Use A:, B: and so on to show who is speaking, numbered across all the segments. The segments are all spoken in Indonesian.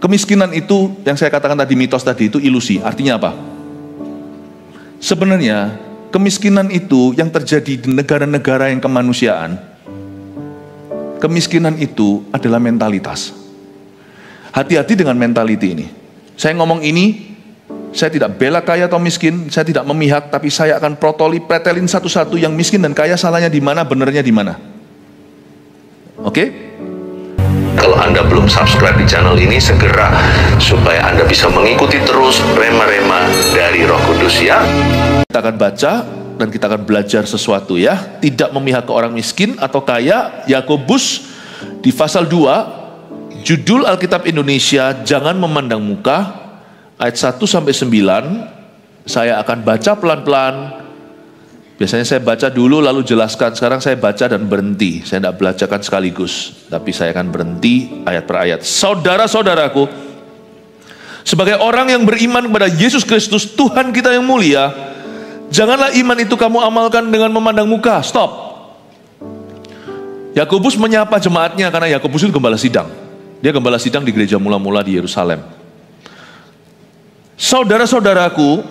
A: kemiskinan itu yang saya katakan tadi, mitos tadi itu ilusi. Artinya apa? Sebenarnya kemiskinan itu yang terjadi di negara-negara yang kemanusiaan. Kemiskinan itu adalah mentalitas. Hati-hati dengan mentality ini. Saya ngomong ini, saya tidak bela kaya atau miskin, saya tidak memihak, tapi saya akan pretelin satu-satu yang miskin dan kaya salahnya di mana, benernya di mana. Oke?
B: Kalau Anda belum subscribe di channel ini, segera, supaya Anda bisa mengikuti terus rema-rema dari Roh Kudus ya.
A: Kita akan baca dan kita akan belajar sesuatu ya. Tidak memihak ke orang miskin atau kaya. Yakobus di pasal 2, judul Alkitab Indonesia, jangan memandang muka, ayat 1-9. Saya akan baca pelan-pelan. Biasanya saya baca dulu lalu jelaskan. Sekarang saya baca dan berhenti. Saya tidak belajarkan sekaligus, tapi saya akan berhenti ayat per ayat. Saudara-saudaraku, sebagai orang yang beriman kepada Yesus Kristus Tuhan kita yang mulia, janganlah iman itu kamu amalkan dengan memandang muka. Stop. Yakobus menyapa jemaatnya karena Yakobus itu gembala sidang. Dia gembala sidang di gereja mula-mula di Yerusalem. Saudara-saudaraku,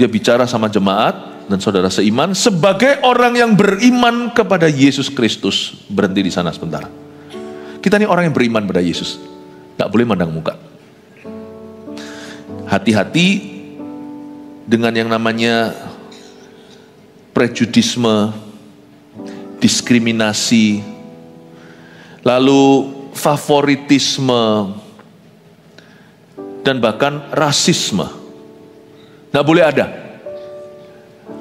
A: dia bicara sama jemaat dan saudara seiman, sebagai orang yang beriman kepada Yesus Kristus. Berhenti di sana sebentar. Kita ini orang yang beriman pada Yesus, tidak boleh mandang muka. Hati-hati dengan yang namanya prejudisme, diskriminasi, lalu favoritisme, dan bahkan rasisme. Tidak boleh ada.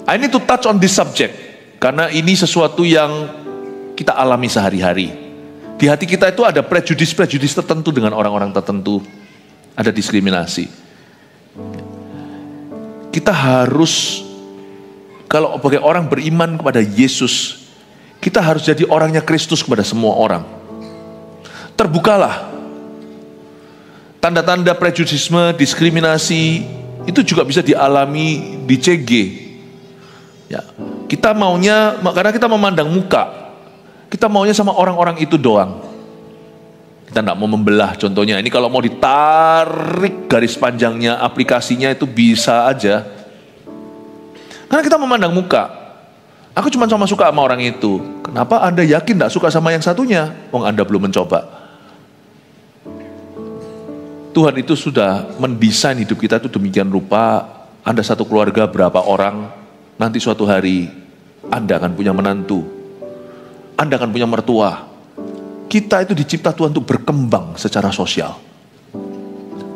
A: I need to touch on this subject, karena ini sesuatu yang kita alami sehari-hari. Di hati kita itu ada prejudis tertentu dengan orang-orang tertentu. Ada diskriminasi. Kita harus, kalau sebagai orang beriman kepada Yesus, kita harus jadi orangnya Kristus kepada semua orang. Terbukalah. Tanda-tanda prejudisme, diskriminasi, itu juga bisa dialami di CG. Ya, kita maunya, karena kita memandang muka, kita maunya sama orang-orang itu doang. Kita tidak mau membelah. Contohnya ini kalau mau ditarik garis panjangnya, aplikasinya itu bisa aja. Karena kita memandang muka. Aku cuma suka sama orang itu. Kenapa Anda yakin tidak suka sama yang satunya? Wong Anda belum mencoba. Tuhan itu sudah mendesain hidup kita itu demikian rupa. Anda satu keluarga berapa orang, nanti suatu hari Anda akan punya menantu, Anda akan punya mertua. Kita itu dicipta Tuhan untuk berkembang secara sosial.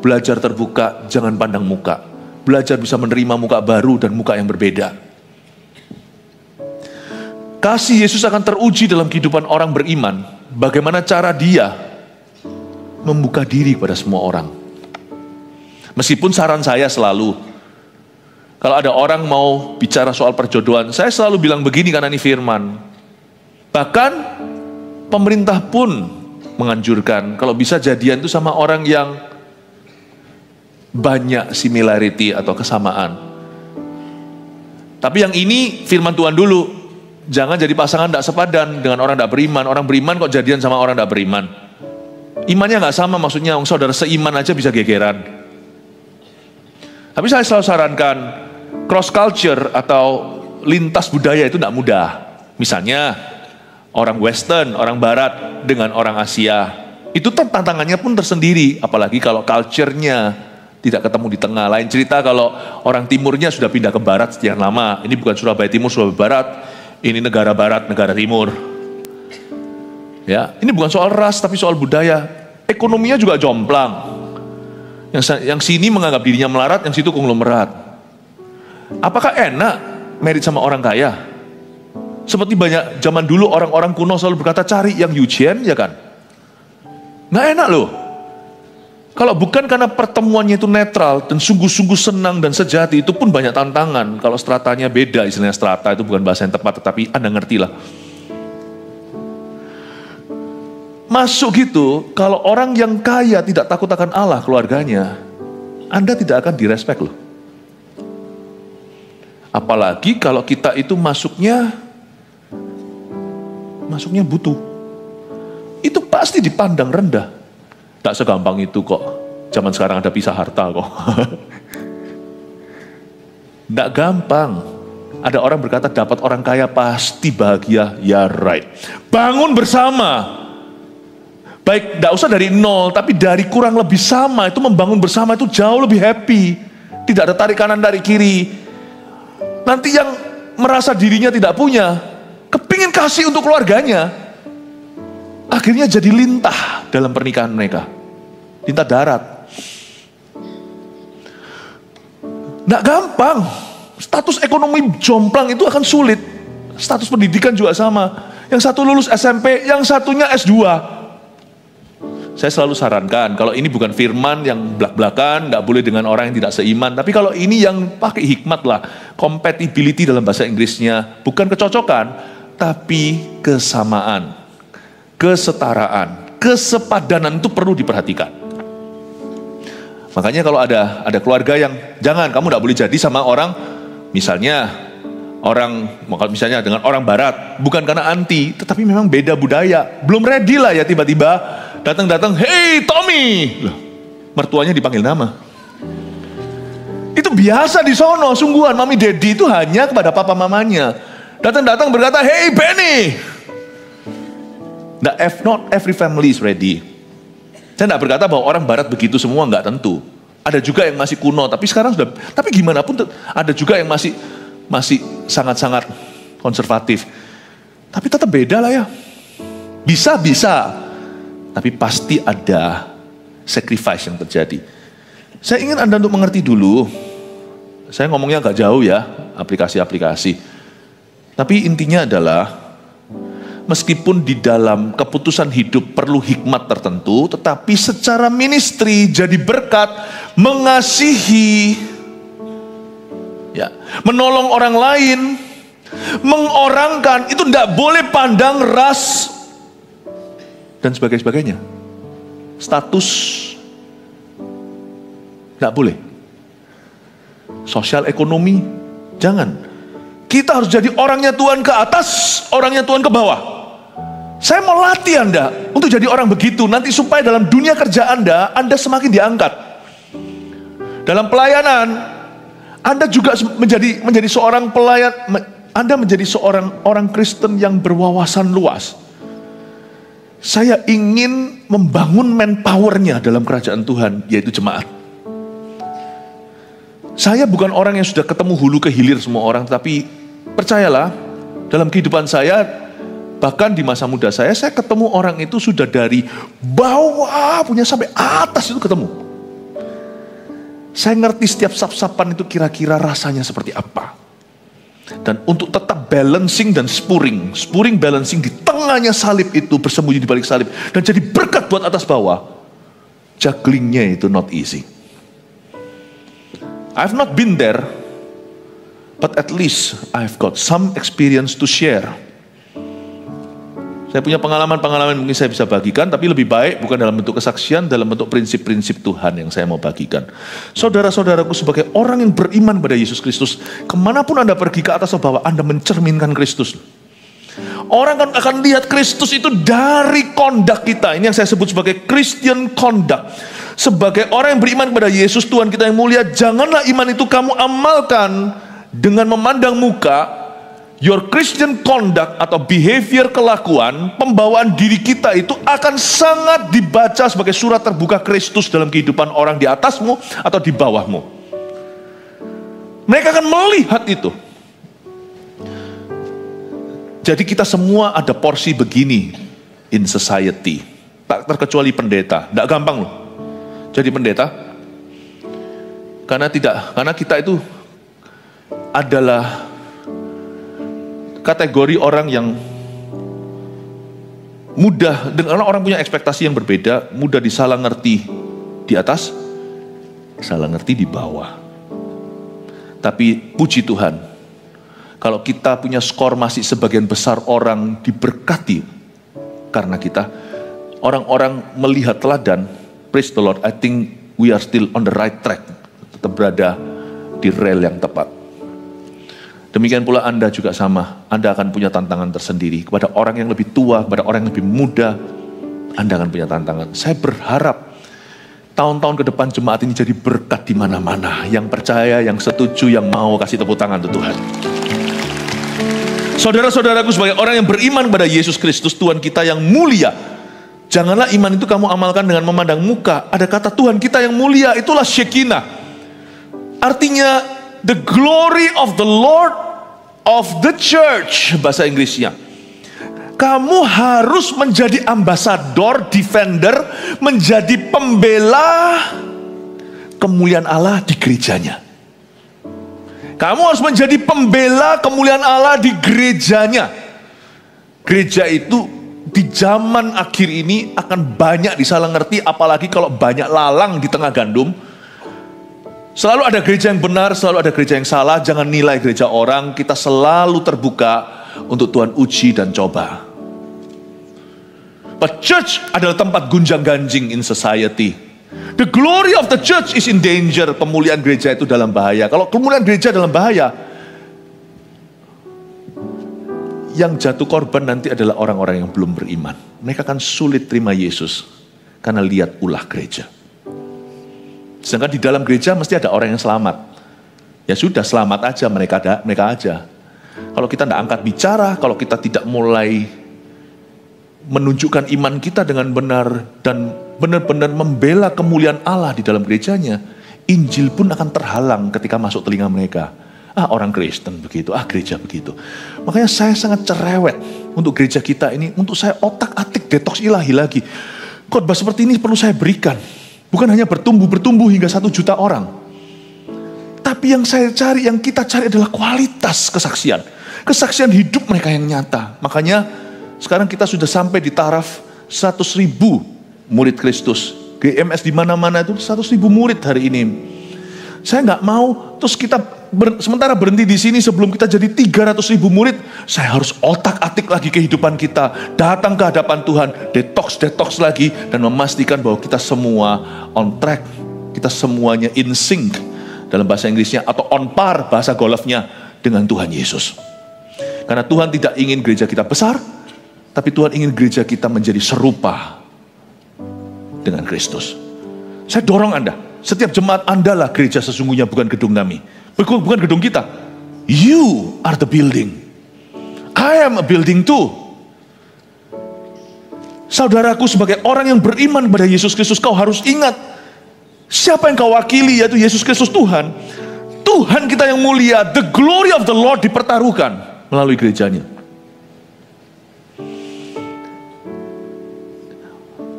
A: Belajar terbuka, jangan pandang muka. Belajar bisa menerima muka baru dan muka yang berbeda. Kasih Yesus akan teruji dalam kehidupan orang beriman. Bagaimana cara dia membuka diri pada semua orang. Meskipun saran saya selalu, kalau ada orang mau bicara soal perjodohan, saya selalu bilang begini karena ini firman. Bahkan pemerintah pun menganjurkan kalau bisa jadian itu sama orang yang banyak similarity atau kesamaan. Tapi yang ini firman Tuhan dulu. Jangan jadi pasangan tidak sepadan dengan orang tidak beriman. Orang beriman kok jadian sama orang tidak beriman. Imannya nggak sama, maksudnya saudara seiman aja bisa gegeran. Tapi saya selalu sarankan, cross culture atau lintas budaya itu tidak mudah. Misalnya orang Western, orang Barat dengan orang Asia, itu tantangannya pun tersendiri. Apalagi kalau culture-nya tidak ketemu di tengah. Lain cerita kalau orang Timurnya sudah pindah ke Barat sekian lama. Ini bukan Surabaya Timur, Surabaya Barat. Ini negara Barat, negara Timur. Ya, ini bukan soal ras, tapi soal budaya. Ekonominya juga jomplang. Yang sini menganggap dirinya melarat, yang situ konglomerat. Apakah enak married sama orang kaya? Seperti banyak zaman dulu orang-orang kuno selalu berkata cari yang Yujian, ya kan? Nggak enak loh. Kalau bukan karena pertemuannya itu netral dan sungguh-sungguh senang dan sejati, itu pun banyak tantangan. Kalau stratanya beda, istilahnya strata itu bukan bahasa yang tepat, tetapi Anda ngerti lah. Masuk gitu, kalau orang yang kaya tidak takut akan Allah keluarganya, Anda tidak akan direspek loh. Apalagi kalau kita itu masuknya butuh. Itu pasti dipandang rendah. Tak segampang itu kok. Zaman sekarang ada pisah harta kok. Tidak gampang. Ada orang berkata dapat orang kaya pasti bahagia. Ya right. Bangun bersama. Baik, tidak usah dari nol, tapi dari kurang lebih sama. Itu membangun bersama itu jauh lebih happy. Tidak ada tarik kanan dari kiri. Nanti yang merasa dirinya tidak punya, kepingin kasih untuk keluarganya, akhirnya jadi lintah dalam pernikahan mereka. Lintah darat. Nggak gampang. Status ekonomi jomplang itu akan sulit. Status pendidikan juga sama. Yang satu lulus SMP, yang satunya S2. Saya selalu sarankan, kalau ini bukan firman yang belak-belakan, nggak boleh dengan orang yang tidak seiman. Tapi kalau ini yang pakai hikmat lah, compatibility dalam bahasa Inggrisnya, bukan kecocokan, tapi kesamaan, kesetaraan, kesepadanan itu perlu diperhatikan. Makanya kalau ada keluarga yang jangan, kamu tidak boleh jadi sama orang, misalnya dengan orang barat, bukan karena anti, tetapi memang beda budaya, belum ready lah ya tiba-tiba datang, hey Tommy, loh, mertuanya dipanggil nama. Itu biasa di sono, sungguhan mami daddy itu hanya kepada papa mamanya. Datang berkata, hey Benny. Nah, not every family is ready. Saya tidak berkata bahwa orang barat begitu semua, nggak tentu. Ada juga yang masih kuno, tapi sekarang sudah, tapi gimana pun ada juga yang masih sangat-sangat konservatif. Tapi tetap beda lah ya. Bisa. Tapi pasti ada sacrifice yang terjadi. Saya ingin Anda untuk mengerti dulu. Saya ngomongnya agak jauh ya, aplikasi-aplikasi. Tapi intinya adalah, meskipun di dalam keputusan hidup perlu hikmat tertentu, tetapi secara ministry jadi berkat, mengasihi, ya, menolong orang lain, mengorangkan, itu tidak boleh pandang ras dan sebagainya. Status tidak boleh. Sosial ekonomi jangan. Kita harus jadi orangnya Tuhan ke atas, orangnya Tuhan ke bawah. Saya mau latih Anda untuk jadi orang begitu, nanti supaya dalam dunia kerja Anda semakin diangkat. Dalam pelayanan, Anda juga menjadi seorang pelayan, Anda menjadi seorang orang Kristen yang berwawasan luas. Saya ingin membangun manpower-nya dalam kerajaan Tuhan, yaitu jemaat. Saya bukan orang yang sudah ketemu hulu ke hilir semua orang, tapi percayalah, dalam kehidupan saya, bahkan di masa muda saya ketemu orang itu sudah dari bawah punya sampai atas itu ketemu. Saya ngerti setiap sap-sapan itu kira-kira rasanya seperti apa. Dan untuk tetap balancing dan spurring balancing di tengahnya salib itu, bersembunyi di balik salib, dan jadi berkat buat atas bawah, jugglingnya itu not easy. I've not been there, but at least I've got some experience to share. Saya punya pengalaman mungkin saya bisa bagikan, tapi lebih baik bukan dalam bentuk kesaksian, dalam bentuk prinsip-prinsip Tuhan yang saya mau bagikan. Saudara-saudaraku, sebagai orang yang beriman pada Yesus Kristus, kemanapun Anda pergi, ke atas atau bawah, Anda mencerminkan Kristus. Orang akan lihat Kristus itu dari conduct kita. Ini yang saya sebut sebagai Christian conduct. Sebagai orang yang beriman pada Yesus Tuhan kita yang mulia, janganlah iman itu kamu amalkan dengan memandang muka. Your Christian conduct atau behavior, kelakuan, pembawaan diri kita itu akan sangat dibaca sebagai surat terbuka Kristus dalam kehidupan orang di atasmu atau di bawahmu. Mereka akan melihat itu. Jadi kita semua ada porsi begini in society. Tak terkecuali pendeta. Tidak gampang loh jadi pendeta. Karena kita itu adalah kategori orang yang mudah, dengan orang punya ekspektasi yang berbeda, mudah disalah ngerti di atas, salah ngerti di bawah. Tapi puji Tuhan, kalau kita punya skor masih sebagian besar orang diberkati karena kita, orang-orang melihat teladan, praise the Lord, I think we are still on the right track, tetap berada di rel yang tepat. Demikian pula Anda juga sama. Anda akan punya tantangan tersendiri. Kepada orang yang lebih tua, kepada orang yang lebih muda, Anda akan punya tantangan. Saya berharap tahun-tahun ke depan jemaat ini jadi berkat di mana-mana. Yang percaya, yang setuju, yang mau, kasih tepuk tangan untuk Tuhan. Saudara-saudaraku, sebagai orang yang beriman pada Yesus Kristus, Tuhan kita yang mulia, janganlah iman itu kamu amalkan dengan memandang muka. Ada kata Tuhan kita yang mulia, itulah Shekinah. Artinya, the glory of the Lord of the church, bahasa Inggrisnya. Kamu harus menjadi ambasador, defender, menjadi pembela kemuliaan Allah di gerejanya. Kamu harus menjadi pembela kemuliaan Allah di gerejanya. Gereja itu di zaman akhir ini akan banyak disalah ngerti, apalagi kalau banyak lalang di tengah gandum. Selalu ada gereja yang benar, selalu ada gereja yang salah. Jangan nilai gereja orang, kita selalu terbuka untuk Tuhan uji dan coba. But church adalah tempat gunjang-ganjing in society. The glory of the church is in danger. Kemuliaan gereja itu dalam bahaya. Kalau kemuliaan gereja dalam bahaya, yang jatuh korban nanti adalah orang-orang yang belum beriman. Mereka akan sulit terima Yesus karena lihat ulah gereja. Sedangkan di dalam gereja mesti ada orang yang selamat. Ya sudah, selamat aja mereka aja. Kalau kita tidak angkat bicara, kalau kita tidak mulai menunjukkan iman kita dengan benar dan benar-benar membela kemuliaan Allah di dalam gerejanya, Injil pun akan terhalang ketika masuk telinga mereka. Orang Kristen begitu, gereja begitu. Makanya saya sangat cerewet untuk gereja kita ini, untuk saya otak-atik detoks ilahi lagi. Khotbah seperti ini perlu saya berikan. Bukan hanya bertumbuh hingga 1 juta orang. Tapi yang saya cari, yang kita cari adalah kualitas kesaksian. Kesaksian hidup mereka yang nyata. Makanya sekarang kita sudah sampai di taraf 100.000 murid Kristus. GMS di mana-mana itu 100.000 murid hari ini. Saya nggak mau terus kita sementara berhenti di sini sebelum kita jadi 300.000 murid. Saya harus otak-atik lagi kehidupan kita, datang ke hadapan Tuhan, detoks lagi, dan memastikan bahwa kita semua on track, kita semuanya in sync dalam bahasa Inggrisnya, atau on par bahasa golfnya dengan Tuhan Yesus. Karena Tuhan tidak ingin gereja kita besar, tapi Tuhan ingin gereja kita menjadi serupa dengan Kristus. Saya dorong Anda, setiap jemaat Anda lah gereja sesungguhnya, bukan gedung kami. Bukan gedung kita. You are the building. I am a building too. Saudaraku, sebagai orang yang beriman pada Yesus Kristus, kau harus ingat siapa yang kau wakili, yaitu Yesus Kristus Tuhan. Tuhan kita yang mulia, the glory of the Lord dipertaruhkan melalui gerejanya.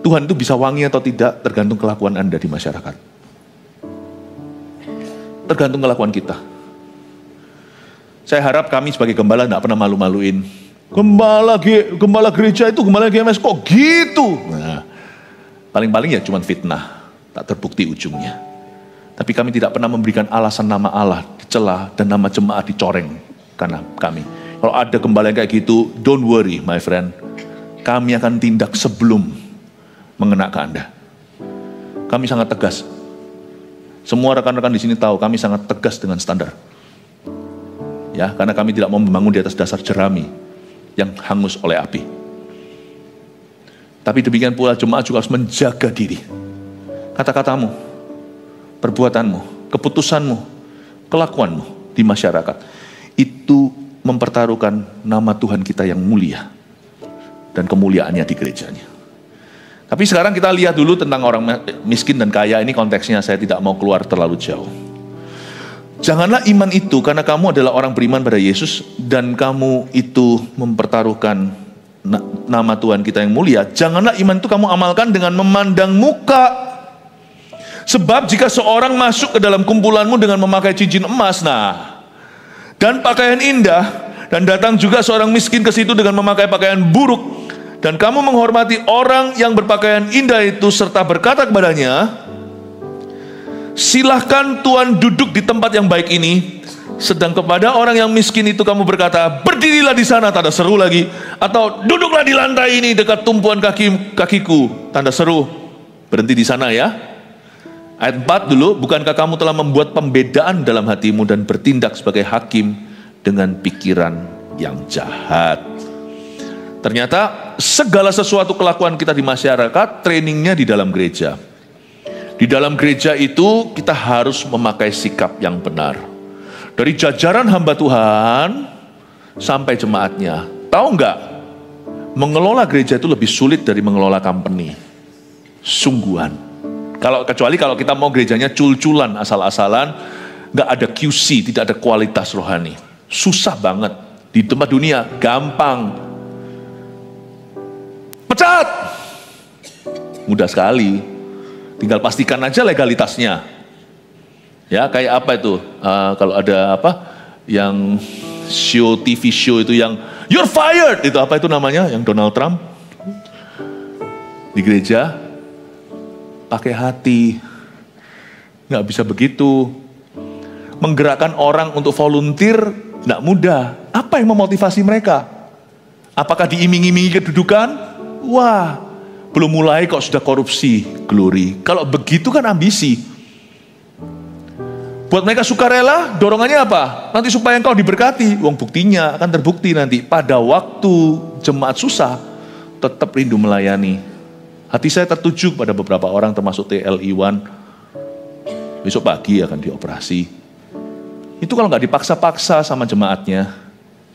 A: Tuhan itu bisa wangi atau tidak tergantung kelakuan Anda di masyarakat. Tergantung kelakuan kita. Saya harap kami sebagai gembala tidak pernah malu-maluin. Gembala gereja itu, gembala GMS kok gitu. Nah, paling-paling ya cuma fitnah, tak terbukti ujungnya. Tapi kami tidak pernah memberikan alasan nama Allah dicela dan nama jemaat dicoreng karena kami. Kalau ada gembala yang kayak gitu, don't worry my friend. Kami akan tindak sebelum mengena ke Anda. Kami sangat tegas. Semua rekan-rekan di sini tahu kami sangat tegas dengan standar. Ya, karena kami tidak mau membangun di atas dasar jerami yang hangus oleh api. Tapi demikian pula jemaat juga harus menjaga diri. Kata-katamu, perbuatanmu, keputusanmu, kelakuanmu di masyarakat itu mempertaruhkan nama Tuhan kita yang mulia dan kemuliaannya di gerejanya. Tapi sekarang kita lihat dulu tentang orang miskin dan kaya. Ini konteksnya, saya tidak mau keluar terlalu jauh. Janganlah iman itu, karena kamu adalah orang beriman pada Yesus, dan kamu itu mempertaruhkan nama Tuhan kita yang mulia. Janganlah iman itu kamu amalkan dengan memandang muka. Sebab jika seorang masuk ke dalam kumpulanmu dengan memakai cincin emas, dan pakaian indah, dan datang juga seorang miskin ke situ dengan memakai pakaian buruk, dan kamu menghormati orang yang berpakaian indah itu serta berkata kepadanya, silahkan Tuhan duduk di tempat yang baik ini. Sedang kepada orang yang miskin itu kamu berkata, berdirilah di sana, tanda seru lagi. Atau duduklah di lantai ini dekat tumpuan kakiku, tanda seru. Berhenti di sana ya. Ayat 4 dulu, bukankah kamu telah membuat pembedaan dalam hatimu dan bertindak sebagai hakim dengan pikiran yang jahat. Ternyata segala sesuatu kelakuan kita di masyarakat, trainingnya di dalam gereja. Di dalam gereja itu kita harus memakai sikap yang benar. Dari jajaran hamba Tuhan sampai jemaatnya. Tahu nggak? Mengelola gereja itu lebih sulit dari mengelola company. Sungguhan. Kecuali kalau kita mau gerejanya cul-culan, asal-asalan, nggak ada QC, tidak ada kualitas rohani. Susah banget. Di tempat dunia gampang. Pecat. Mudah sekali. Tinggal pastikan aja legalitasnya. Ya, kayak apa itu? Kalau ada apa? Yang TV show itu yang you're fired. Itu apa itu namanya? Yang Donald Trump. Di gereja pakai hati. Nggak bisa begitu. Menggerakkan orang untuk volunteer nggak mudah. Apa yang memotivasi mereka? Apakah diiming-imingi kedudukan? Wah, belum mulai kok sudah korupsi, glory. Kalau begitu kan ambisi. Buat mereka sukarela, dorongannya apa? Nanti supaya engkau diberkati. Uang buktinya akan terbukti nanti. Pada waktu jemaat susah, tetap rindu melayani. Hati saya tertuju pada beberapa orang termasuk TL Iwan. Besok pagi akan dioperasi. Itu kalau nggak dipaksa-paksa sama jemaatnya,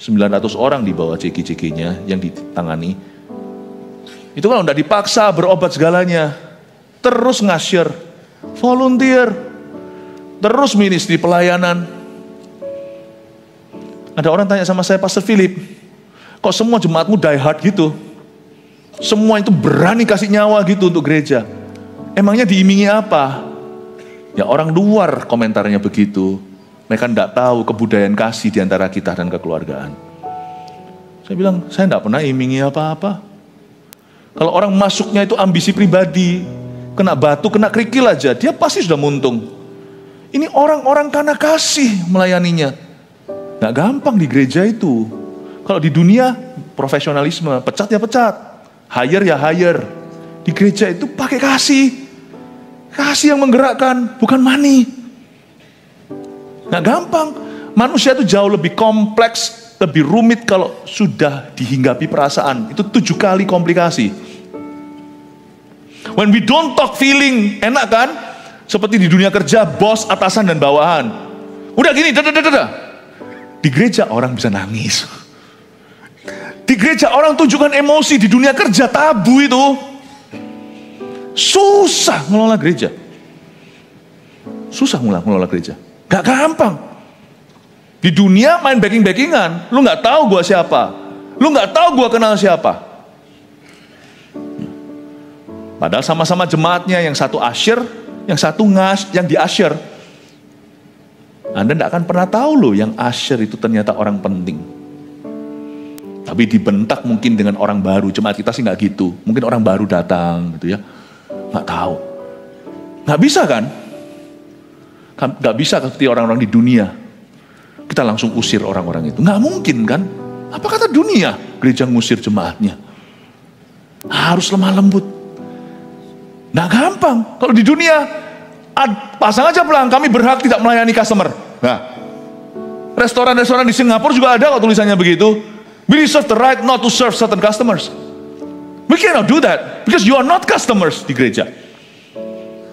A: 900 orang di bawah CG-CG-nya yang ditangani. Itu kalau nggak dipaksa berobat segalanya, terus ngasir, volunteer, terus ministry pelayanan. Ada orang tanya sama saya, Pastor Philip, kok semua jemaatmu die hard gitu? Semua itu berani kasih nyawa gitu untuk gereja. Emangnya diimingi apa? Ya orang luar komentarnya begitu. Mereka tidak tahu kebudayaan kasih di antara kita dan kekeluargaan. Saya bilang, saya tidak pernah imingi apa-apa. Kalau orang masuknya itu ambisi pribadi, kena batu, kena kerikil aja, dia pasti sudah muntung. Ini orang-orang karena kasih melayaninya. Nggak gampang di gereja itu. Kalau di dunia, profesionalisme, pecat ya pecat. Hire ya hire. Di gereja itu pakai kasih. Kasih yang menggerakkan, bukan money. Nggak gampang. Manusia itu jauh lebih kompleks, lebih rumit kalau sudah dihinggapi perasaan. Itu 7 kali komplikasi. When we don't talk feeling, enak kan? Seperti di dunia kerja, bos, atasan, dan bawahan. Udah gini, Di gereja orang bisa nangis. Di gereja orang tunjukkan emosi, di dunia kerja tabu itu. Susah ngelola gereja. Susah ngelola gereja. Gak gampang. Di dunia main backing-backingan. Lu gak tahu gua siapa. Lu gak tahu gua kenal siapa. Padahal sama-sama jemaatnya, yang satu asyir, yang satu yang di-asyir. Anda gak akan pernah tahu loh yang asyir itu ternyata orang penting. Tapi dibentak mungkin dengan orang baru. Jemaat kita sih gak gitu. Mungkin orang baru datang gitu ya. Gak tahu. Gak bisa kan? Gak bisa seperti orang-orang di dunia. Kita langsung usir orang-orang itu. Gak mungkin kan? Apa kata dunia? Gereja ngusir jemaatnya. Harus lemah lembut. Gak gampang. Kalau di dunia, pasang aja pelang, kami berhak tidak melayani customer. Nah, restoran-restoran di Singapura juga ada kok tulisannya begitu. We reserve the right not to serve certain customers. We cannot do that. Because you are not customers di gereja.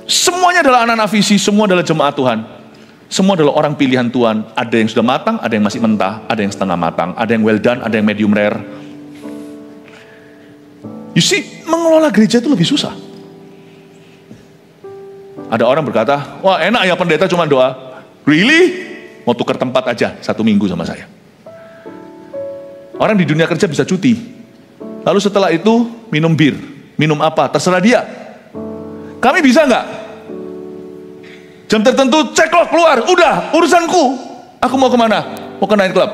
A: Semuanya adalah anak-anak visi, semua adalah jemaat Tuhan. Semua adalah orang pilihan Tuhan. Ada yang sudah matang, ada yang masih mentah, ada yang setengah matang, ada yang well done, ada yang medium rare. You see, mengelola gereja itu lebih susah. Ada orang berkata, wah enak ya pendeta cuma doa. Really? Mau tukar tempat aja 1 minggu sama saya. Orang di dunia kerja bisa cuti. Lalu setelah itu minum bir. Minum apa? Terserah dia. Kami bisa nggak? Jam tertentu cek loh keluar. Udah urusanku. Aku mau kemana? Mau ke night club.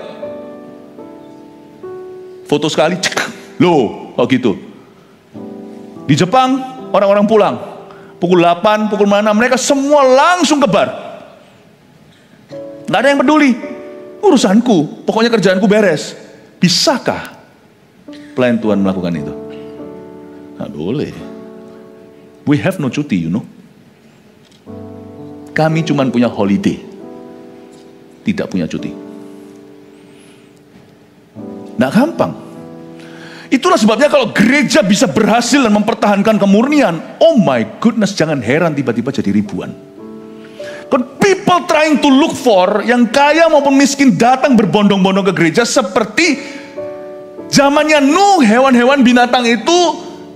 A: Foto sekali. Cek. Loh kok gitu. Di Jepang orang-orang pulang. Pukul 8, pukul mana, mereka semua langsung ke bar. Nggak ada yang peduli. Urusanku, pokoknya kerjaanku beres. Bisakah pelayan Tuhan melakukan itu? Nggak boleh. We have no cuti, you know. Kami cuma punya holiday. Tidak punya cuti. Nggak gampang.
C: Itulah sebabnya kalau gereja bisa berhasil dan mempertahankan kemurnian, oh my goodness, jangan heran tiba-tiba jadi ribuan. People trying to look for, yang kaya maupun miskin datang berbondong-bondong ke gereja seperti zamannya Nuh, hewan-hewan binatang itu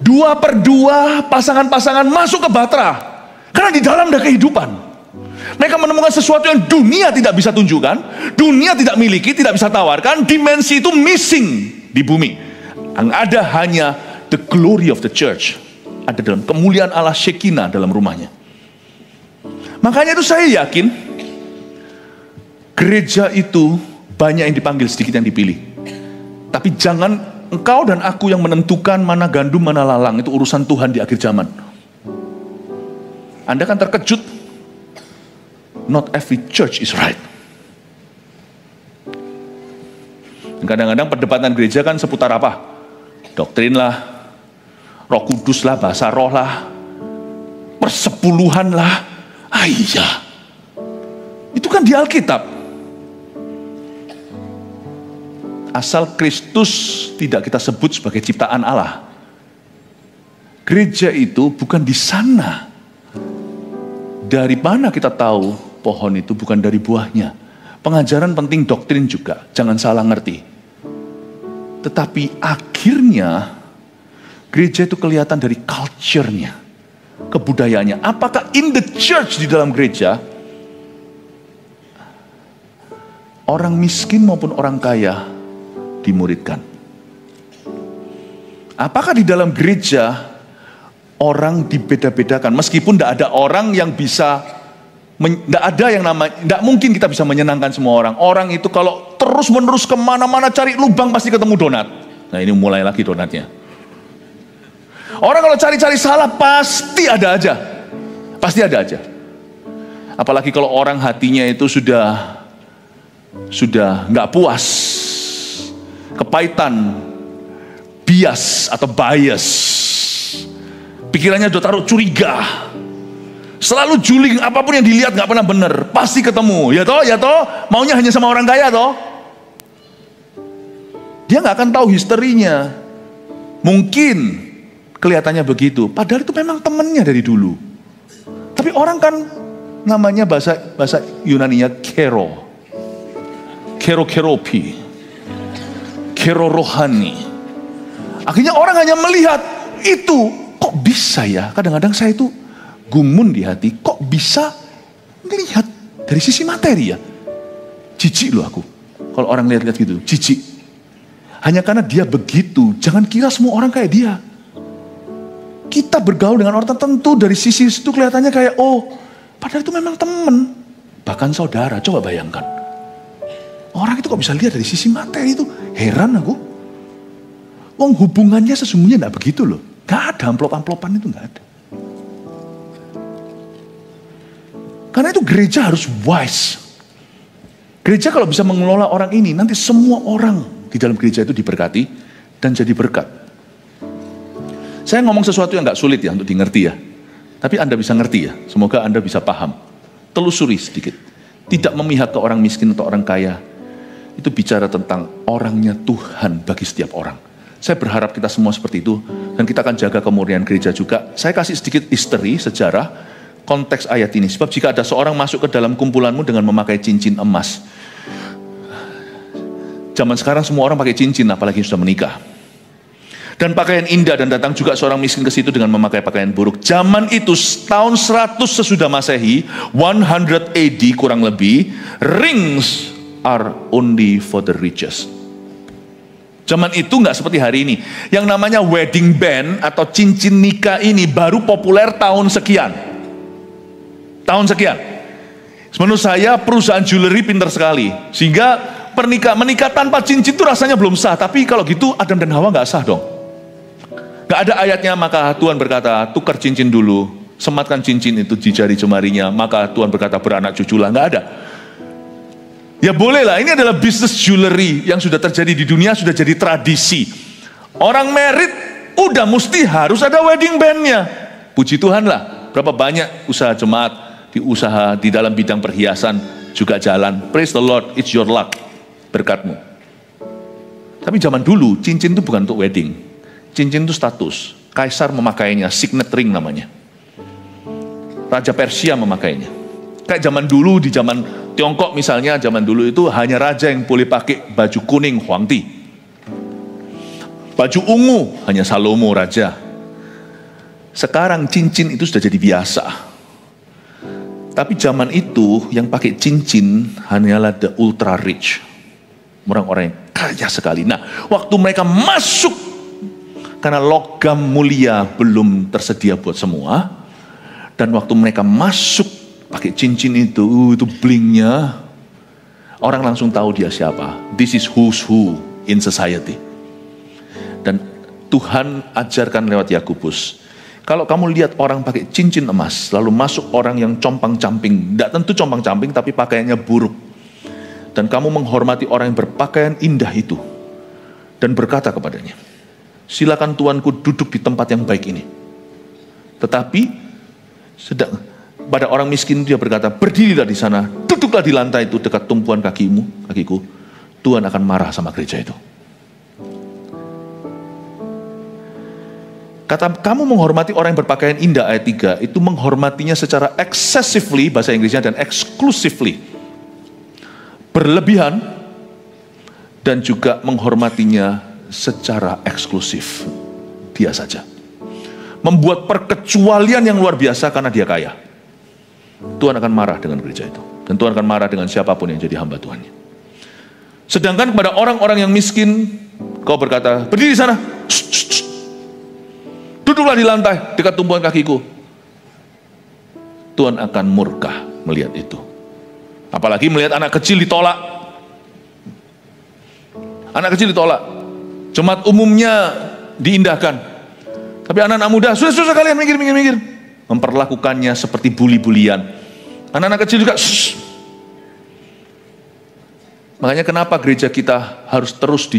C: 2/2 pasangan-pasangan masuk ke Batra. Karena di dalam ada kehidupan. Mereka menemukan sesuatu yang dunia tidak bisa tunjukkan, dunia tidak miliki, tidak bisa tawarkan, dimensi itu missing di bumi. Yang ada hanya the glory of the church. Ada dalam kemuliaan Allah, Shekinah dalam rumahnya. Makanya itu saya yakin gereja itu banyak yang dipanggil, sedikit yang dipilih. Tapi jangan engkau dan aku yang menentukan mana gandum, mana lalang. Itu urusan Tuhan di akhir zaman. Anda kan terkejut. Not every church is right. Kadang-kadang perdebatan gereja kan seputar apa? Doktrin lah, Roh Kudus lah, bahasa roh lah, persepuluhan lah. Iya, itu kan di Alkitab. Asal Kristus tidak kita sebut sebagai ciptaan Allah. Gereja itu bukan di sana. Dari mana kita tahu pohon itu bukan dari buahnya? Pengajaran penting, doktrin juga, jangan salah ngerti. Tetapi akhirnya gereja itu kelihatan dari culture-nya, kebudayaannya. Apakah in the church, di dalam gereja, orang miskin maupun orang kaya dimuridkan? Apakah di dalam gereja orang dibeda-bedakan? Meskipun tidak ada orang yang bisa, tidak ada yang namanya, tidak mungkin kita bisa menyenangkan semua orang. Orang itu kalau terus-menerus kemana-mana cari lubang pasti ketemu donat. Nah ini mulai lagi donatnya. Orang kalau cari-cari salah pasti ada aja. Pasti ada aja. Apalagi kalau orang hatinya itu sudah nggak puas, kepahitan, bias atau bias. Pikirannya udah taruh curiga. Selalu juling, apapun yang dilihat nggak pernah benar, pasti ketemu. Ya toh, maunya hanya sama orang kaya toh. Dia nggak akan tahu historinya. Mungkin kelihatannya begitu, padahal itu memang temannya dari dulu. Tapi orang kan namanya bahasa Yunaninya keropi, kero rohani. Akhirnya orang hanya melihat itu. Kok bisa ya? Kadang-kadang saya itu gumun di hati. Kok bisa melihat dari sisi materi ya? Jijik loh aku. Kalau orang lihat-lihat gitu, jijik. Hanya karena dia begitu, jangan kira semua orang kayak dia. Kita bergaul dengan orang tertentu, dari sisi itu kelihatannya kayak, oh, padahal itu memang teman. Bahkan saudara, coba bayangkan. Orang itu kok bisa lihat dari sisi materi itu, heran aku. Wong hubungannya sesungguhnya gak begitu loh. Gak ada amplop-amplopan itu, gak ada. Karena itu gereja harus wise. Gereja kalau bisa mengelola orang ini, nanti semua orang di dalam gereja itu diberkati dan jadi berkat. Saya ngomong sesuatu yang gak sulit ya untuk dimengerti ya. Tapi Anda bisa ngerti ya, semoga Anda bisa paham. Telusuri sedikit. Tidak memihak ke orang miskin atau orang kaya. Itu bicara tentang orangnya Tuhan bagi setiap orang. Saya berharap kita semua seperti itu. Dan kita akan jaga kemurnian gereja juga. Saya kasih sedikit history, sejarah, konteks ayat ini. Sebab jika ada seorang masuk ke dalam kumpulanmu dengan memakai cincin emas. Zaman sekarang semua orang pakai cincin, apalagi sudah menikah. Dan pakaian indah, dan datang juga seorang miskin ke situ dengan memakai pakaian buruk. Zaman itu, tahun 100 sesudah Masehi, 100 AD kurang lebih, rings are only for the richest. Zaman itu nggak seperti hari ini. Yang namanya wedding band atau cincin nikah ini baru populer tahun sekian. Tahun sekian. Menurut saya perusahaan jewelry pintar sekali. Sehingga menikah tanpa cincin itu rasanya belum sah. Tapi kalau gitu Adam dan Hawa nggak sah dong. Nggak ada ayatnya, maka Tuhan berkata tukar cincin dulu. Sematkan cincin itu di jari jemarinya. Maka Tuhan berkata beranak cuculah. Nggak ada. Ya boleh lah, ini adalah bisnis jewelry yang sudah terjadi di dunia, sudah jadi tradisi. Orang married, udah mesti harus ada wedding bandnya. Puji Tuhan lah, berapa banyak usaha jemaat, usaha di dalam bidang perhiasan juga jalan. Praise the Lord, it's your luck, berkatmu. Tapi zaman dulu, cincin itu bukan untuk wedding. Cincin itu status. Kaisar memakainya, signet ring namanya. Raja Persia memakainya. Kayak zaman dulu, di zaman Tiongkok misalnya, zaman dulu itu hanya raja yang boleh pakai baju kuning, Huangdi. Baju ungu, hanya Salomo raja. Sekarang cincin itu sudah jadi biasa. Tapi zaman itu yang pakai cincin hanyalah the ultra rich. Orang-orang yang kaya sekali. Nah, waktu mereka masuk, karena logam mulia belum tersedia buat semua, dan waktu mereka masuk pakai cincin itu blingnya, orang langsung tahu dia siapa. This is who's who in society. Dan Tuhan ajarkan lewat Yakobus, kalau kamu lihat orang pakai cincin emas, lalu masuk orang yang compang-camping, tidak tentu compang-camping tapi pakaiannya buruk, dan kamu menghormati orang yang berpakaian indah itu, dan berkata kepadanya, silakan tuanku duduk di tempat yang baik ini. Tetapi pada orang miskin dia berkata, berdirilah di sana, duduklah di lantai itu dekat tumpuan kakiku. Tuhan akan marah sama gereja itu. Kata kamu menghormati orang yang berpakaian indah, ayat 3, itu menghormatinya secara excessively, bahasa Inggrisnya, dan exclusively. Berlebihan, dan juga menghormatinya secara eksklusif. Dia saja. Membuat perkecualian yang luar biasa karena dia kaya. Tuhan akan marah dengan gereja itu. Dan Tuhan akan marah dengan siapapun yang jadi hamba Tuhannya. Sedangkan kepada orang-orang yang miskin, kau berkata, berdiri di sana. Duduklah di lantai dekat tumpuan kakiku. Tuhan akan murka melihat itu. Apalagi melihat anak kecil ditolak. Anak kecil ditolak. Jemaat umumnya diindahkan. Tapi anak-anak muda, sudah kalian minggir. Memperlakukannya seperti buli-bulian. Anak-anak kecil juga, Makanya kenapa gereja kita harus terus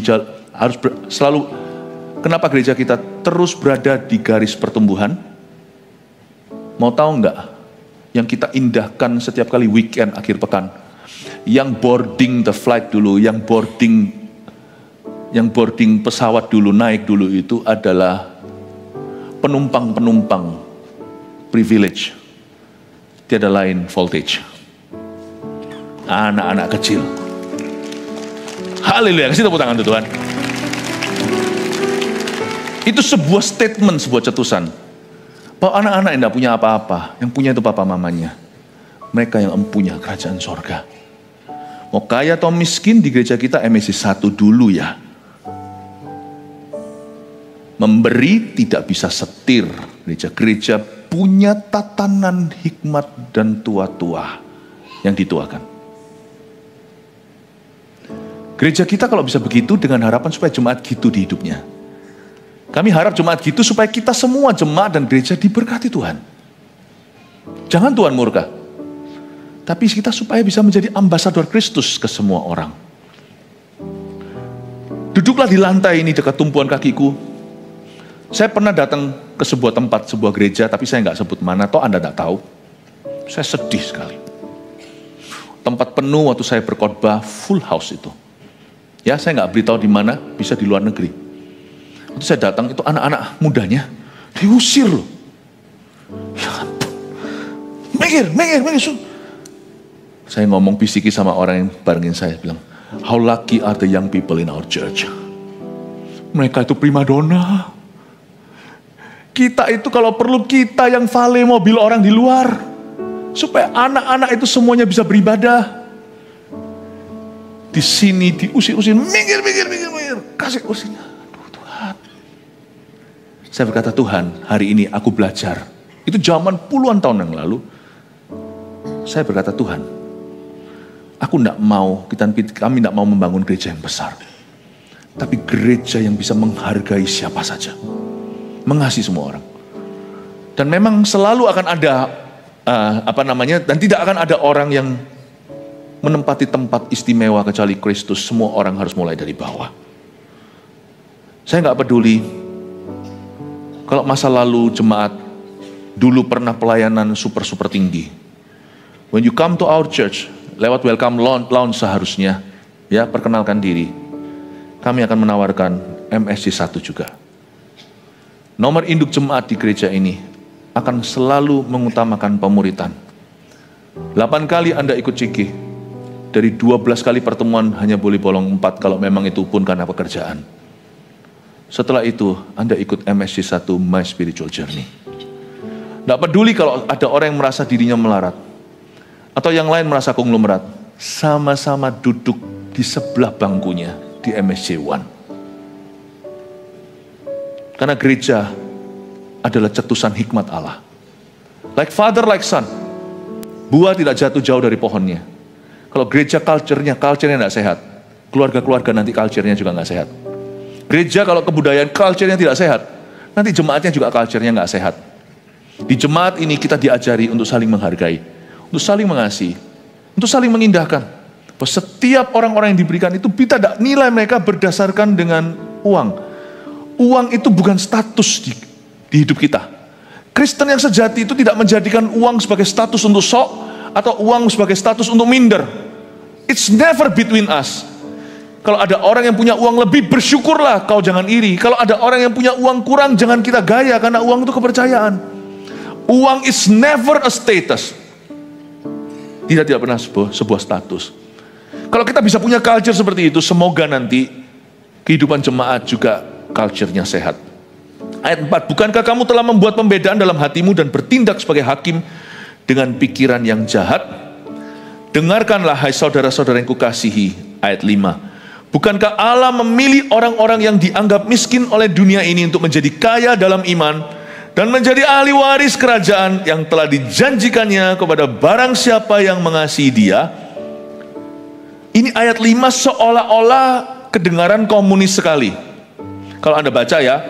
C: kenapa gereja kita terus berada di garis pertumbuhan? Mau tahu enggak? Yang kita indahkan setiap kali weekend, akhir pekan. Yang boarding the flight dulu, yang boarding pesawat dulu, naik dulu itu adalah penumpang privilege. Tiada lain voltage. Anak-anak kecil. Haleluya, kasih tepuk tangan Tuhan. Itu sebuah statement, sebuah cetusan. Bahwa anak-anak yang tidak punya apa-apa, yang punya itu papa mamanya. Mereka yang empunya kerajaan sorga. Mau kaya atau miskin di gereja kita MSC 1 dulu ya. Memberi tidak bisa setir. Gereja punya tatanan hikmat dan tua-tua yang dituakan. Gereja kita kalau bisa begitu dengan harapan supaya jemaat gitu di hidupnya. Kami harap jemaat gitu supaya kita semua jemaat dan gereja diberkati Tuhan. Jangan Tuhan murka. Tapi kita supaya bisa menjadi ambasador Kristus ke semua orang. Duduklah di lantai ini dekat tumpuan kakiku. Saya pernah datang ke sebuah tempat, sebuah gereja, tapi saya nggak sebut mana, toh Anda tidak tahu. Saya sedih sekali. Tempat penuh waktu saya berkhotbah, full house itu. Ya, saya nggak beritahu di mana, bisa di luar negeri. Waktu saya datang, itu anak-anak mudanya diusir loh. Ya ampun. Minggir. Saya ngomong bisiki sama orang yang barengin saya, bilang, how lucky are the young people in our church. Mereka itu primadona. Kita itu kalau perlu kita yang vale mobil orang di luar. Supaya anak-anak itu semuanya bisa beribadah. Di sini diusir-usir, minggir. Kasih kursinya. Aduh Tuhan. Saya berkata, Tuhan, hari ini aku belajar. Itu zaman puluhan tahun yang lalu. Saya berkata, Tuhan, aku tidak mau, kami tidak mau membangun gereja yang besar. Tapi gereja yang bisa menghargai siapa saja. Mengasihi semua orang. Dan memang selalu akan ada, dan tidak akan ada orang yang menempati tempat istimewa kecuali Kristus. Semua orang harus mulai dari bawah. Saya nggak peduli kalau masa lalu jemaat dulu pernah pelayanan super tinggi. When you come to our church, lewat welcome lounge seharusnya, ya perkenalkan diri. Kami akan menawarkan MSC 1 juga. Nomor induk jemaat di gereja ini akan selalu mengutamakan pemuritan. 8 kali Anda ikut CG, dari 12 kali pertemuan hanya boleh bolong 4 kalau memang itu pun karena pekerjaan. Setelah itu Anda ikut MSC1 My Spiritual Journey. Tidak peduli kalau ada orang yang merasa dirinya melarat, atau yang lain merasa konglomerat, sama-sama duduk di sebelah bangkunya di MSC1. Karena gereja adalah cetusan hikmat Allah. Like father, like son. Buah tidak jatuh jauh dari pohonnya. Kalau gereja culture-nya tidak sehat, keluarga-keluarga nanti culture-nya juga nggak sehat. Gereja kalau kebudayaan culture-nya tidak sehat, nanti jemaatnya juga culture-nya nggak sehat. Di jemaat ini kita diajari untuk saling menghargai, untuk saling mengasihi, untuk saling mengindahkan. Bahwa setiap orang-orang yang diberikan itu kita tidak nilai mereka berdasarkan dengan uang. Uang itu bukan status di hidup kita. Kristen yang sejati itu tidak menjadikan uang sebagai status untuk sok, atau uang sebagai status untuk minder. It's never between us. Kalau ada orang yang punya uang lebih, bersyukurlah, kau jangan iri. Kalau ada orang yang punya uang kurang, jangan kita gaya, karena uang itu kepercayaan. Uang is never a status. Tidak pernah sebuah status. Kalau kita bisa punya culture seperti itu, semoga nanti kehidupan jemaat juga culture-nya sehat. Ayat 4, bukankah kamu telah membuat pembedaan dalam hatimu dan bertindak sebagai hakim dengan pikiran yang jahat? Dengarkanlah hai saudara-saudara yang kukasihi. Ayat 5, bukankah Allah memilih orang-orang yang dianggap miskin oleh dunia ini untuk menjadi kaya dalam iman dan menjadi ahli waris kerajaan yang telah dijanjikannya kepada barang siapa yang mengasihi Dia? Ini ayat 5 seolah-olah kedengaran komunis sekali. Kalau Anda baca ya,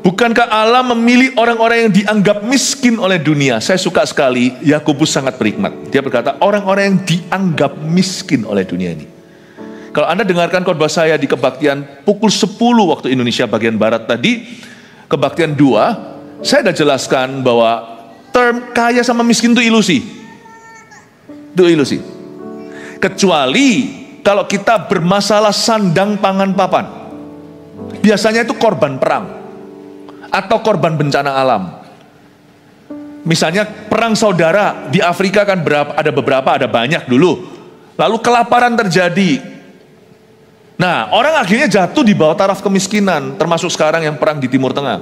C: bukankah Allah memilih orang-orang yang dianggap miskin oleh dunia? Saya suka sekali, Yakobus sangat berhikmat. Dia berkata, orang-orang yang dianggap miskin oleh dunia ini. Kalau Anda dengarkan khotbah saya di kebaktian pukul 10 waktu Indonesia bagian Barat tadi, kebaktian 2, saya sudah jelaskan bahwa term kaya sama miskin itu ilusi. Itu ilusi. Kecuali kalau kita bermasalah sandang pangan papan. Biasanya itu korban perang atau korban bencana alam. Misalnya perang saudara di Afrika kan ada banyak dulu. Lalu kelaparan terjadi. Nah, orang akhirnya jatuh di bawah taraf kemiskinan, termasuk sekarang yang perang di Timur Tengah.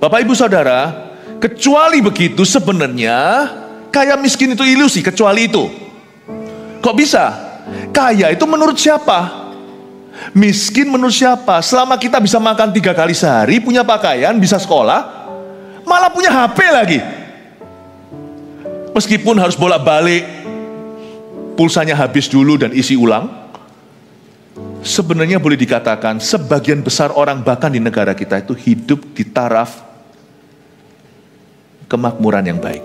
C: Bapak Ibu Saudara, kecuali begitu sebenarnya kaya miskin itu ilusi, kecuali itu. Kok bisa? Kaya itu menurut siapa? Miskin menurut siapa? Selama kita bisa makan 3 kali sehari, punya pakaian, bisa sekolah, malah punya HP lagi. Meskipun harus bolak-balik, pulsanya habis dulu dan isi ulang. Sebenarnya boleh dikatakan sebagian besar orang bahkan di negara kita itu hidup di taraf kemakmuran yang baik.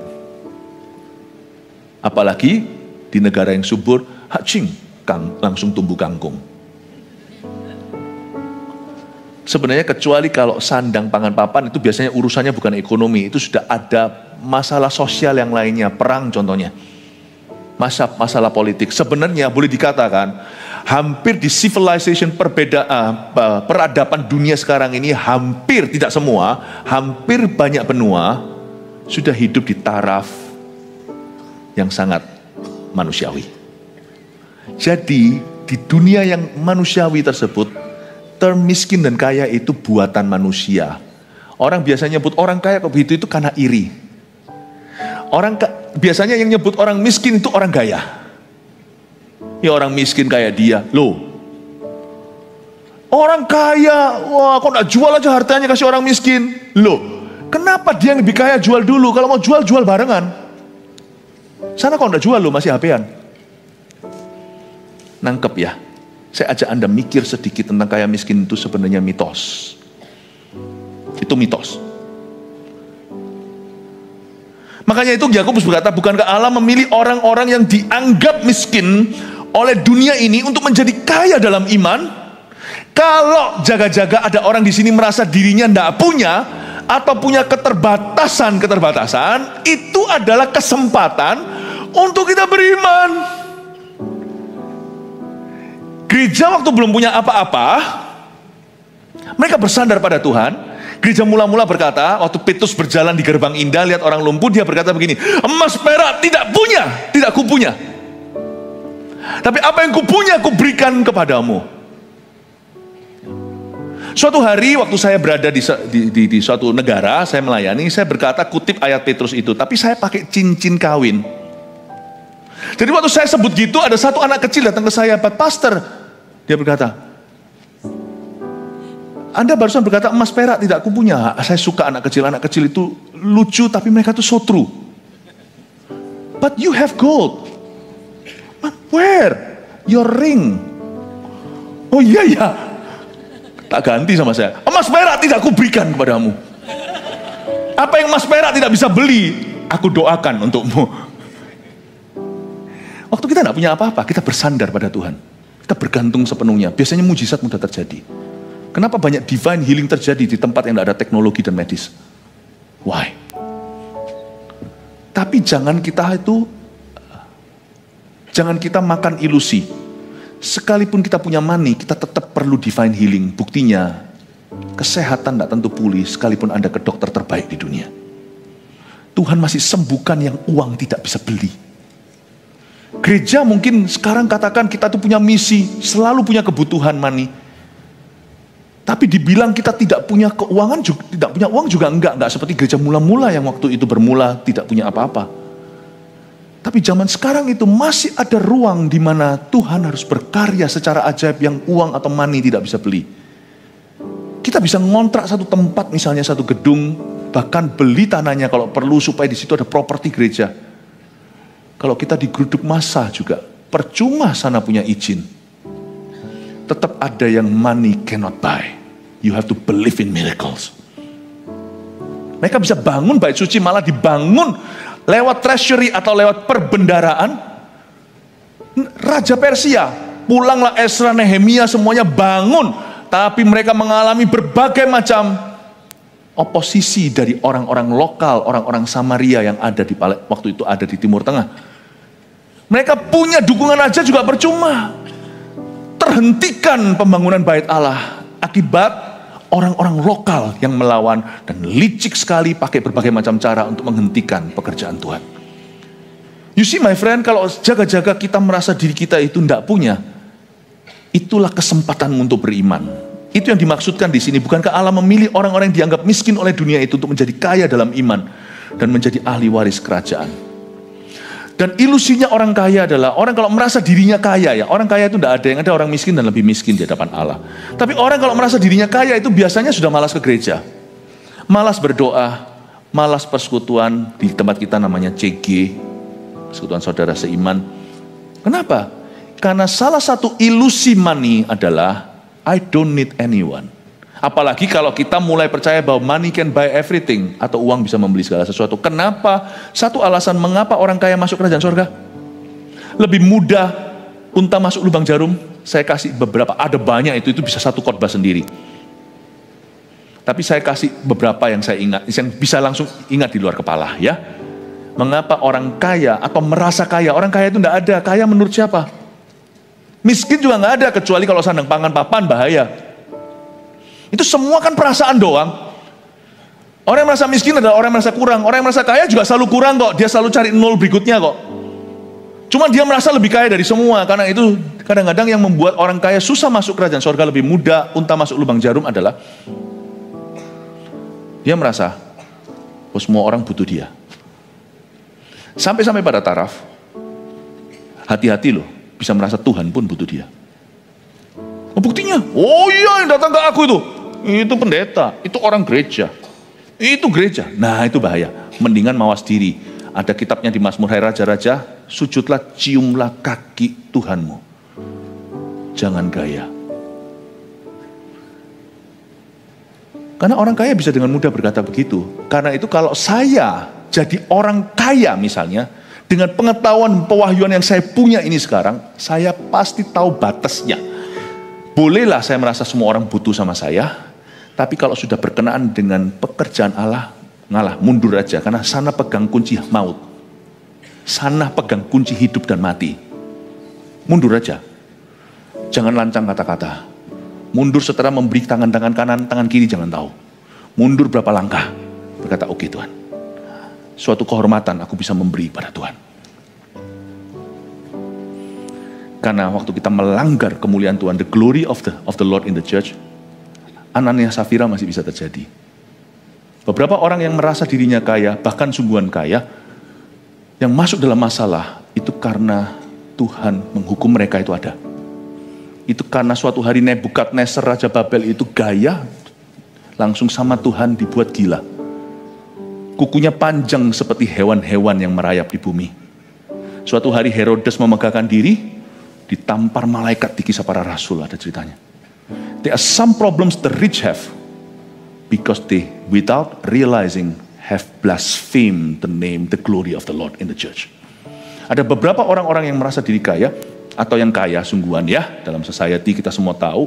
C: Apalagi di negara yang subur, langsung tumbuh kangkung. Sebenarnya kecuali kalau sandang pangan papan itu biasanya urusannya bukan ekonomi, itu sudah ada masalah sosial yang lainnya, perang contohnya. Masalah politik. Sebenarnya boleh dikatakan hampir di civilization peradaban dunia sekarang ini, hampir tidak semua, hampir banyak benua sudah hidup di taraf yang sangat manusiawi. Jadi di dunia yang manusiawi tersebut, term miskin dan kaya itu buatan manusia. Orang biasanya nyebut orang kaya kok begitu itu karena iri. Biasanya yang nyebut orang miskin itu orang kaya. Ya orang miskin kayak dia, loh. Orang kaya, wah kok gak jual aja hartanya kasih orang miskin, loh. Kenapa dia yang lebih kaya jual dulu? Kalau mau jual barengan. Sana kok gak jual loh, masih HP-an. Nangkep ya. Saya ajak Anda mikir sedikit tentang kaya miskin itu sebenarnya mitos. Itu mitos. Makanya itu Yakobus berkata, bukankah Allah memilih orang-orang yang dianggap miskin oleh dunia ini untuk menjadi kaya dalam iman? Kalau jaga-jaga ada orang di sini merasa dirinya tidak punya atau punya keterbatasan, itu adalah kesempatan untuk kita beriman. Gereja waktu belum punya apa-apa, mereka bersandar pada Tuhan. Gereja mula-mula berkata, waktu Petrus berjalan di gerbang indah, lihat orang lumpuh, dia berkata begini, emas perak tidak kupunya. Tapi apa yang kupunya, kuberikan kepadamu. Suatu hari waktu saya berada di suatu negara, saya melayani, saya berkata kutip ayat Petrus itu, tapi saya pakai cincin kawin. Jadi waktu saya sebut gitu, ada satu anak kecil datang ke saya, Pak Pastor, dia berkata, Anda barusan berkata emas perak tidak kupunya. Saya suka anak kecil itu lucu, tapi mereka tuh so true. But you have gold. Where? Your ring. Oh iya. Tak ganti sama saya. Emas perak tidak kuberikan kepadamu. Apa yang emas perak tidak bisa beli, aku doakan untukmu. Waktu kita tidak punya apa-apa, kita bersandar pada Tuhan. Kita bergantung sepenuhnya. Biasanya mujizat mudah terjadi. Kenapa banyak divine healing terjadi di tempat yang tidak ada teknologi dan medis? Why? Tapi jangan kita makan ilusi. Sekalipun kita punya money, kita tetap perlu divine healing. Buktinya, kesehatan tidak tentu pulih sekalipun Anda ke dokter terbaik di dunia. Tuhan masih sembuhkan yang uang tidak bisa beli. Gereja mungkin sekarang katakan kita tuh punya misi, selalu punya kebutuhan money. Tapi dibilang kita tidak punya keuangan, tidak punya uang juga enggak seperti gereja mula-mula yang waktu itu bermula tidak punya apa-apa. Tapi zaman sekarang itu masih ada ruang di mana Tuhan harus berkarya secara ajaib yang uang atau money tidak bisa beli. Kita bisa ngontrak satu tempat, misalnya satu gedung, bahkan beli tanahnya kalau perlu supaya di situ ada properti gereja. Kalau kita digeruduk massa juga, percuma sana punya izin. Tetap ada yang money cannot buy. You have to believe in miracles. Mereka bisa bangun bait suci, malah dibangun lewat treasury atau lewat perbendaraan. Raja Persia, pulanglah Ezra, Nehemia, semuanya bangun. Tapi mereka mengalami berbagai macam oposisi dari orang-orang lokal, orang-orang Samaria yang ada waktu itu ada di Timur Tengah. Mereka punya dukungan aja juga percuma. Terhentikan pembangunan bait Allah akibat orang-orang lokal yang melawan dan licik sekali pakai berbagai macam cara untuk menghentikan pekerjaan Tuhan. You see my friend, kalau jaga-jaga kita merasa diri kita itu tidak punya, itulah kesempatanmu untuk beriman. Itu yang dimaksudkan di sini. Bukankah Allah memilih orang-orang yang dianggap miskin oleh dunia itu untuk menjadi kaya dalam iman dan menjadi ahli waris kerajaan? Dan ilusinya orang kaya adalah orang kalau merasa dirinya kaya ya. Orang kaya itu tidak ada, yang ada orang miskin dan lebih miskin di hadapan Allah. Tapi orang kalau merasa dirinya kaya itu biasanya sudah malas ke gereja. Malas berdoa, malas persekutuan, di tempat kita namanya CG, persekutuan saudara seiman. Kenapa? Karena salah satu ilusi money adalah I don't need anyone. Apalagi kalau kita mulai percaya bahwa money can buy everything, atau uang bisa membeli segala sesuatu. Kenapa? Satu alasan mengapa orang kaya masuk kerajaan surga. Lebih mudah unta masuk lubang jarum. Saya kasih beberapa, ada banyak itu bisa satu khotbah sendiri. Tapi saya kasih beberapa yang saya ingat, yang bisa langsung ingat di luar kepala ya. Mengapa orang kaya atau merasa kaya? Orang kaya itu tidak ada. Kaya menurut siapa? Miskin juga nggak ada, kecuali kalau sandang pangan papan bahaya. Itu semua kan perasaan doang. Orang yang merasa miskin adalah orang yang merasa kurang. Orang yang merasa kaya juga selalu kurang kok. Dia selalu cari nol berikutnya kok. Cuma dia merasa lebih kaya dari semua. Karena itu kadang-kadang yang membuat orang kaya susah masuk kerajaan surga, lebih mudah unta masuk lubang jarum adalah dia merasa bahwa semua orang butuh dia. Sampai-sampai pada taraf, hati-hati loh, bisa merasa Tuhan pun butuh dia. Buktinya, oh iya yang datang ke aku itu pendeta, itu orang gereja, itu gereja. Nah itu bahaya, mendingan mawas diri. Ada kitabnya di Mazmur, hai raja-raja, sujudlah, ciumlah kaki Tuhanmu. Jangan gaya. Karena orang kaya bisa dengan mudah berkata begitu. Karena itu kalau saya jadi orang kaya misalnya, dengan pengetahuan pewahyuan yang saya punya ini sekarang, saya pasti tahu batasnya. Bolehlah saya merasa semua orang butuh sama saya, tapi kalau sudah berkenaan dengan pekerjaan Allah, ngalah, mundur aja. Karena sana pegang kunci maut. Sana pegang kunci hidup dan mati. Mundur aja. Jangan lancang kata-kata. Mundur setelah memberi tangan kanan, tangan kiri jangan tahu. mundur berapa langkah, berkata, oke Tuhan, suatu kehormatan aku bisa memberi pada Tuhan. Karena waktu kita melanggar kemuliaan Tuhan, the glory of the Lord in the church, Anania Safira masih bisa terjadi. Beberapa orang yang merasa dirinya kaya, bahkan sungguhan kaya, yang masuk dalam masalah, itu karena Tuhan menghukum mereka itu ada. Itu karena suatu hari Nebukadnezar Raja Babel itu gaya, langsung sama Tuhan dibuat gila. Kukunya panjang seperti hewan-hewan yang merayap di bumi. Suatu hari Herodes memegahkan diri, ditampar malaikat di Kisah Para Rasul, ada ceritanya. There are some problems the rich have because they, without realizing, have blasphemed the name, the glory of the Lord in the church. Ada beberapa orang-orang yang merasa diri kaya, atau yang kaya sungguhan ya, dalam society kita semua tahu.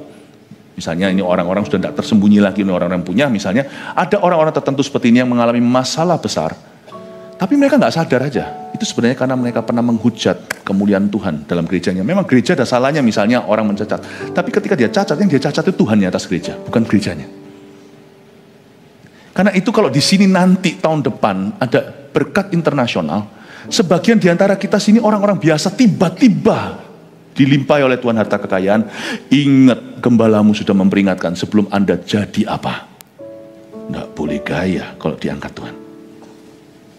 C: Misalnya ini orang-orang sudah tidak tersembunyi lagi, ini orang-orang punya. Misalnya ada orang-orang tertentu seperti ini yang mengalami masalah besar, tapi mereka nggak sadar aja. Itu sebenarnya karena mereka pernah menghujat kemuliaan Tuhan dalam gerejanya. Memang gereja ada salahnya, misalnya orang mencacat. Tapi ketika dia cacat, yang dia cacat itu Tuhan di atas gereja, bukan gerejanya. Karena itu kalau di sini nanti tahun depan ada berkat internasional, sebagian di antara kita sini orang-orang biasa tiba-tiba dilimpahi oleh Tuhan harta kekayaan. Ingat, gembalamu sudah memperingatkan sebelum Anda jadi apa. Nggak boleh gaya kalau diangkat Tuhan.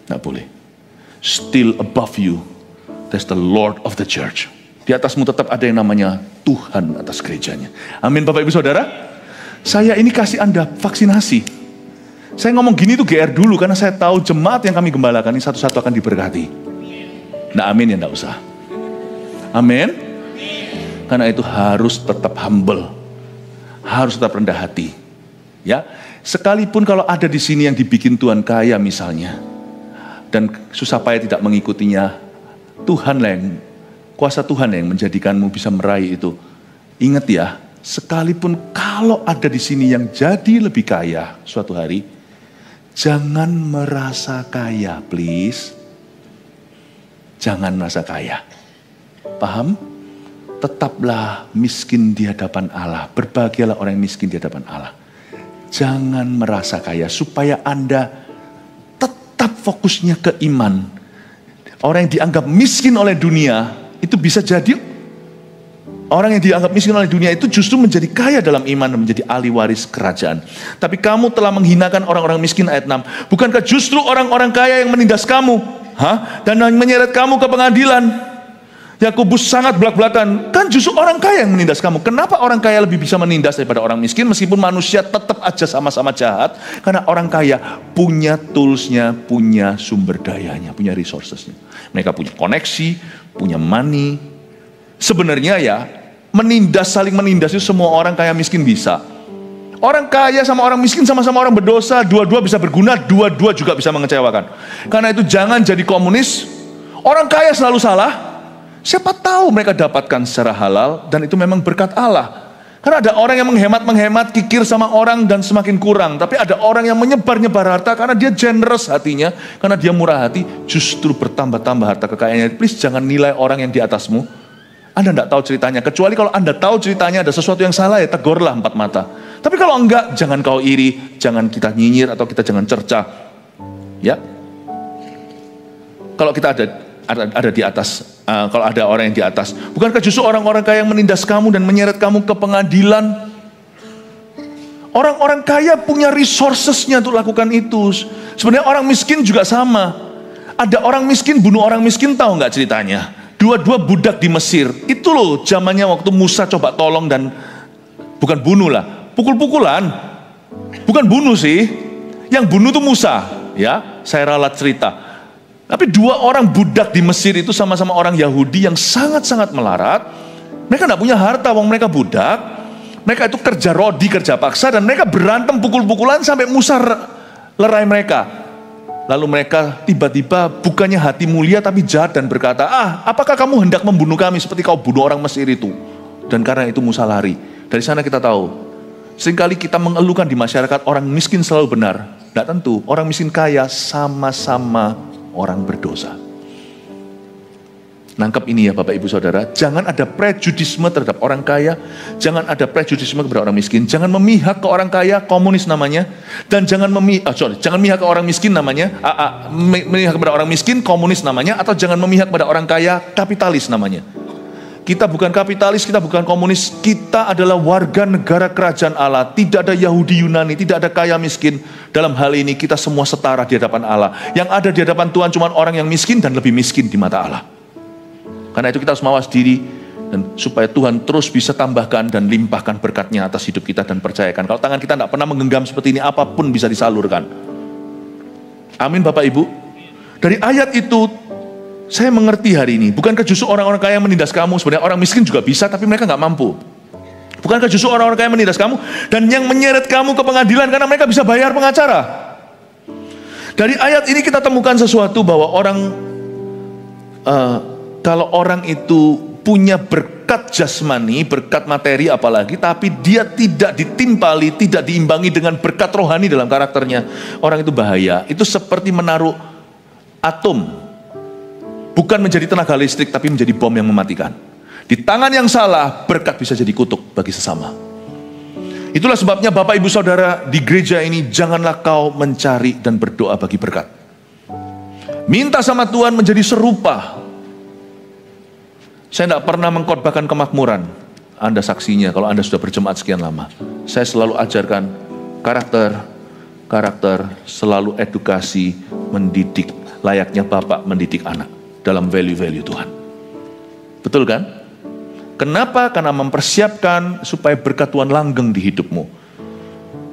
C: Nggak boleh. Still above you, there's the Lord of the church. Di atasmu tetap ada yang namanya Tuhan atas gerejanya. Amin Bapak Ibu Saudara. Saya ini kasih Anda vaksinasi. Saya ngomong gini tuh GR dulu, karena saya tahu jemaat yang kami gembalakan ini satu-satu akan diberkati. Nah amin ya, enggak usah. Amin. Karena itu harus tetap humble. Harus tetap rendah hati. Ya, sekalipun kalau ada di sini yang dibikin Tuhan kaya misalnya, dan susah payah tidak mengikutinya, Tuhan lah yang, kuasa Tuhan yang menjadikanmu bisa meraih itu. Ingat ya, sekalipun kalau ada di sini yang jadi lebih kaya suatu hari, jangan merasa kaya, please. Jangan merasa kaya. Paham? Tetaplah miskin di hadapan Allah. Berbahagialah orang yang miskin di hadapan Allah. Jangan merasa kaya, supaya Anda tetap fokusnya ke iman. Orang yang dianggap miskin oleh dunia, itu bisa jadi orang yang dianggap miskin oleh dunia itu justru menjadi kaya dalam iman dan menjadi ahli waris kerajaan. Tapi kamu telah menghinakan orang-orang miskin, ayat 6. Bukankah justru orang-orang kaya yang menindas kamu? Dan menyeret kamu ke pengadilan? Yakobus sangat belak-belakan. Kan justru orang kaya yang menindas kamu. Kenapa orang kaya lebih bisa menindas daripada orang miskin? Meskipun manusia tetap aja sama-sama jahat. Karena orang kaya punya toolsnya, punya sumber dayanya, punya resourcesnya. Mereka punya koneksi, punya money. Sebenarnya ya, saling menindas itu semua orang kaya miskin bisa. Orang kaya sama orang miskin sama-sama orang berdosa. Dua-dua bisa berguna, dua-dua juga bisa mengecewakan. Karena itu jangan jadi komunis. Orang kaya selalu salah. Siapa tahu mereka dapatkan secara halal dan itu memang berkat Allah. Karena ada orang yang menghemat-menghemat, kikir sama orang dan semakin kurang. Tapi ada orang yang menyebar-nyebar harta karena dia generous hatinya, karena dia murah hati, justru bertambah-tambah harta kekayaannya. Please jangan nilai orang yang di atasmu. Anda tidak tahu ceritanya. Kecuali kalau Anda tahu ceritanya ada sesuatu yang salah, ya tegurlah empat mata. Tapi kalau enggak, jangan kau iri, jangan kita nyinyir atau kita jangan cerca. Ya. Kalau kita ada di atas, kalau ada orang yang di atas, bukankah justru orang-orang kaya yang menindas kamu dan menyeret kamu ke pengadilan? Orang-orang kaya punya resourcesnya untuk lakukan itu. Sebenarnya orang miskin juga sama. Ada orang miskin bunuh orang miskin, tahu nggak ceritanya? Dua-dua budak di Mesir. Itu loh zamannya waktu Musa coba tolong dan bukan bunuh lah, pukul-pukulan. Bukan bunuh sih, yang bunuh tuh Musa. Ya, saya ralat cerita. Tapi dua orang budak di Mesir itu sama-sama orang Yahudi yang sangat-sangat melarat. Mereka tidak punya harta, wong mereka budak. Mereka itu kerja rodi, kerja paksa, dan mereka berantem pukul-pukulan sampai Musa lerai mereka. Lalu mereka tiba-tiba bukannya hati mulia tapi jahat dan berkata, apakah kamu hendak membunuh kami seperti kau bunuh orang Mesir itu? Dan karena itu Musa lari. Dari sana kita tahu, seringkali kita mengeluhkan di masyarakat orang miskin selalu benar. Tidak tentu, orang miskin kaya sama-sama orang berdosa. Nangkep ini ya Bapak Ibu Saudara, jangan ada prejudisme terhadap orang kaya, jangan ada prejudisme kepada orang miskin, jangan memihak ke orang kaya, komunis namanya, dan jangan jangan memihak ke orang miskin namanya, memihak kepada orang miskin, komunis namanya, atau jangan memihak kepada orang kaya, kapitalis namanya. Kita bukan kapitalis, kita bukan komunis, kita adalah warga negara kerajaan Allah. Tidak ada Yahudi Yunani, tidak ada kaya miskin. Dalam hal ini kita semua setara di hadapan Allah. Yang ada di hadapan Tuhan cuma orang yang miskin dan lebih miskin di mata Allah. Karena itu kita harus mawas diri, dan supaya Tuhan terus bisa tambahkan dan limpahkan berkat-Nya atas hidup kita, dan percayakan kalau tangan kita tidak pernah menggenggam seperti ini, apapun bisa disalurkan. Amin Bapak Ibu. Dari ayat itu saya mengerti hari ini, bukankah justru orang-orang kaya menindas kamu? Sebenarnya orang miskin juga bisa, tapi mereka nggak mampu. Bukankah justru orang-orang kaya menindas kamu dan yang menyeret kamu ke pengadilan karena mereka bisa bayar pengacara? Dari ayat ini kita temukan sesuatu bahwa kalau orang itu punya berkat jasmani, berkat materi apalagi, tapi dia tidak ditimpali, tidak diimbangi dengan berkat rohani dalam karakternya, orang itu bahaya. Itu seperti menaruh atom, bukan menjadi tenaga listrik, tapi menjadi bom yang mematikan. Di tangan yang salah, berkat bisa jadi kutuk bagi sesama. Itulah sebabnya Bapak Ibu Saudara di gereja ini, janganlah kau mencari dan berdoa bagi berkat. Minta sama Tuhan menjadi serupa. Saya tidak pernah mengkhotbahkan kemakmuran. Anda saksinya kalau Anda sudah berjemaat sekian lama. Saya selalu ajarkan karakter, selalu edukasi, mendidik, layaknya Bapak mendidik anak dalam value-value Tuhan. Betul kan? Kenapa? Karena mempersiapkan supaya berkat Tuhan langgeng di hidupmu.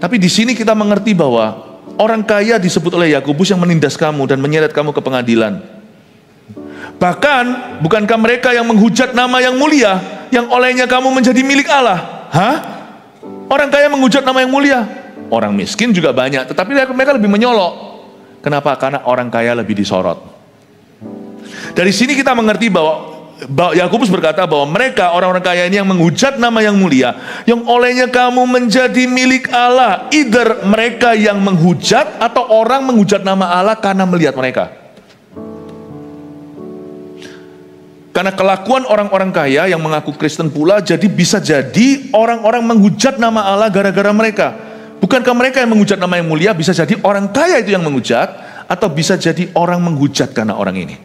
C: Tapi di sini kita mengerti bahwa orang kaya disebut oleh Yakobus yang menindas kamu dan menyeret kamu ke pengadilan. Bahkan, bukankah mereka yang menghujat nama yang mulia, yang olehnya kamu menjadi milik Allah? Hah? Orang kaya menghujat nama yang mulia. Orang miskin juga banyak, tetapi mereka lebih menyolok. Kenapa? Karena orang kaya lebih disorot. Dari sini kita mengerti bahwa Yakobus berkata bahwa mereka, orang-orang kaya ini yang menghujat nama yang mulia, yang olehnya kamu menjadi milik Allah. Either mereka yang menghujat atau orang menghujat nama Allah karena melihat mereka. Karena kelakuan orang-orang kaya yang mengaku Kristen pula, jadi bisa jadi orang-orang menghujat nama Allah gara-gara mereka. Bukankah mereka yang menghujat nama yang mulia, bisa jadi orang kaya itu yang menghujat, atau bisa jadi orang menghujat karena orang ini.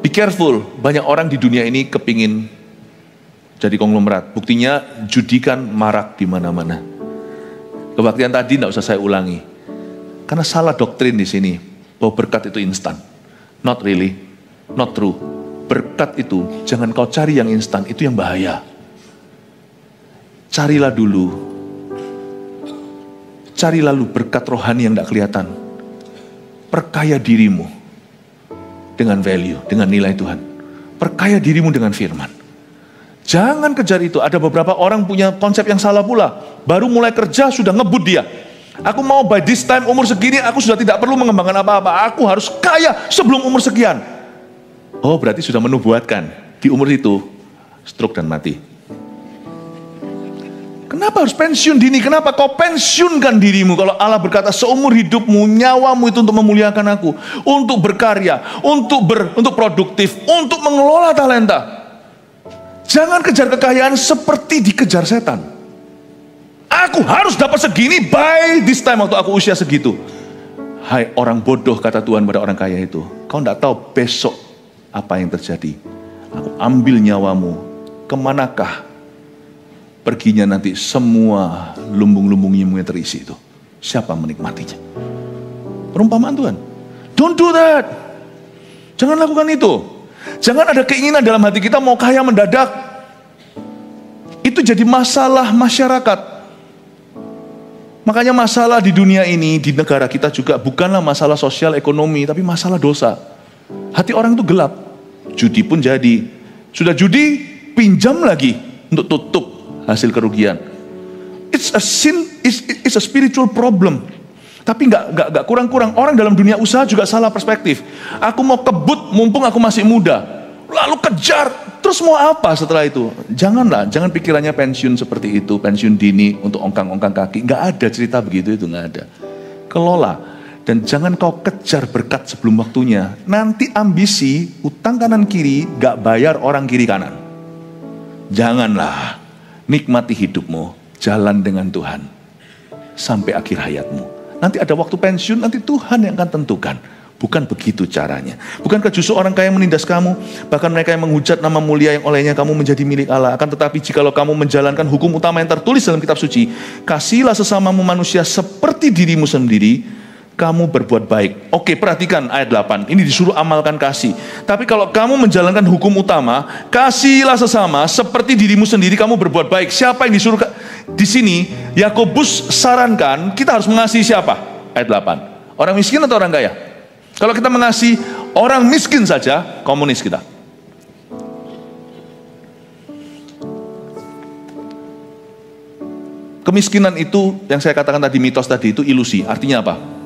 C: Be careful, banyak orang di dunia ini kepingin jadi konglomerat. Buktinya judikan marak di mana-mana. Kebaktian tadi tidak usah saya ulangi. Karena salah doktrin di sini bahwa berkat itu instan. Not really, not true. Berkat itu jangan kau cari yang instan, itu yang bahaya. Carilah lalu berkat rohani yang tidak kelihatan. Perkaya dirimu dengan value, dengan nilai Tuhan. Perkaya dirimu dengan firman. Jangan kejar itu. Ada beberapa orang punya konsep yang salah pula. Baru mulai kerja sudah ngebut dia. Aku mau by this time umur segini, aku sudah tidak perlu mengembangkan apa-apa. Aku harus kaya sebelum umur sekian. Oh, berarti sudah menubuatkan. Di umur itu, stroke dan mati. Kenapa harus pensiun dini? Kenapa kau pensiunkan dirimu? Kalau Allah berkata seumur hidupmu, nyawamu itu untuk memuliakan aku, untuk berkarya, untuk produktif, untuk mengelola talenta. Jangan kejar kekayaan seperti dikejar setan. Aku harus dapat segini by this time waktu aku usia segitu. Hai orang bodoh, kata Tuhan pada orang kaya itu, kau tidak tahu besok apa yang terjadi. Aku ambil nyawamu, kemanakah perginya nanti semua lumbung-lumbungnya yang terisi itu. Siapa menikmatinya? Perumpamaan Tuhan. Don't do that. Jangan lakukan itu. Jangan ada keinginan dalam hati kita mau kaya mendadak. Itu jadi masalah masyarakat. Makanya masalah di dunia ini, di negara kita juga bukanlah masalah sosial ekonomi, tapi masalah dosa. Hati orang itu gelap. Judi pun jadi. Sudah judi, pinjam lagi untuk tutup hasil kerugian. It's a sin, it's a spiritual problem. Tapi nggak kurang-kurang. Orang dalam dunia usaha juga salah perspektif. Aku mau kebut mumpung aku masih muda. Lalu kejar. Terus mau apa setelah itu? Jangan pikirannya pensiun seperti itu, pensiun dini untuk ongkang-ongkang kaki. Nggak ada cerita begitu, itu nggak ada. Kelola. Dan jangan kau kejar berkat sebelum waktunya. Nanti ambisi, utang kanan kiri, gak bayar orang kiri kanan. Janganlah, nikmati hidupmu, jalan dengan Tuhan sampai akhir hayatmu. Nanti ada waktu pensiun, nanti Tuhan yang akan tentukan. Bukan begitu caranya. Bukankah justru orang kaya menindas kamu, bahkan mereka yang menghujat nama mulia yang olehnya kamu menjadi milik Allah. Akan tetapi jikalau kamu menjalankan hukum utama yang tertulis dalam kitab suci, kasihilah sesamamu manusia seperti dirimu sendiri, kamu berbuat baik. Oke, perhatikan ayat 8. Ini disuruh amalkan kasih. Tapi kalau kamu menjalankan hukum utama, kasihilah sesama seperti dirimu sendiri, kamu berbuat baik. Siapa yang disuruh? Di sini Yakobus sarankan kita harus mengasihi siapa? Ayat 8. Orang miskin atau orang kaya? Kalau kita mengasihi orang miskin saja, komunis kita. Kemiskinan itu yang saya katakan tadi, mitos tadi itu ilusi. Artinya apa?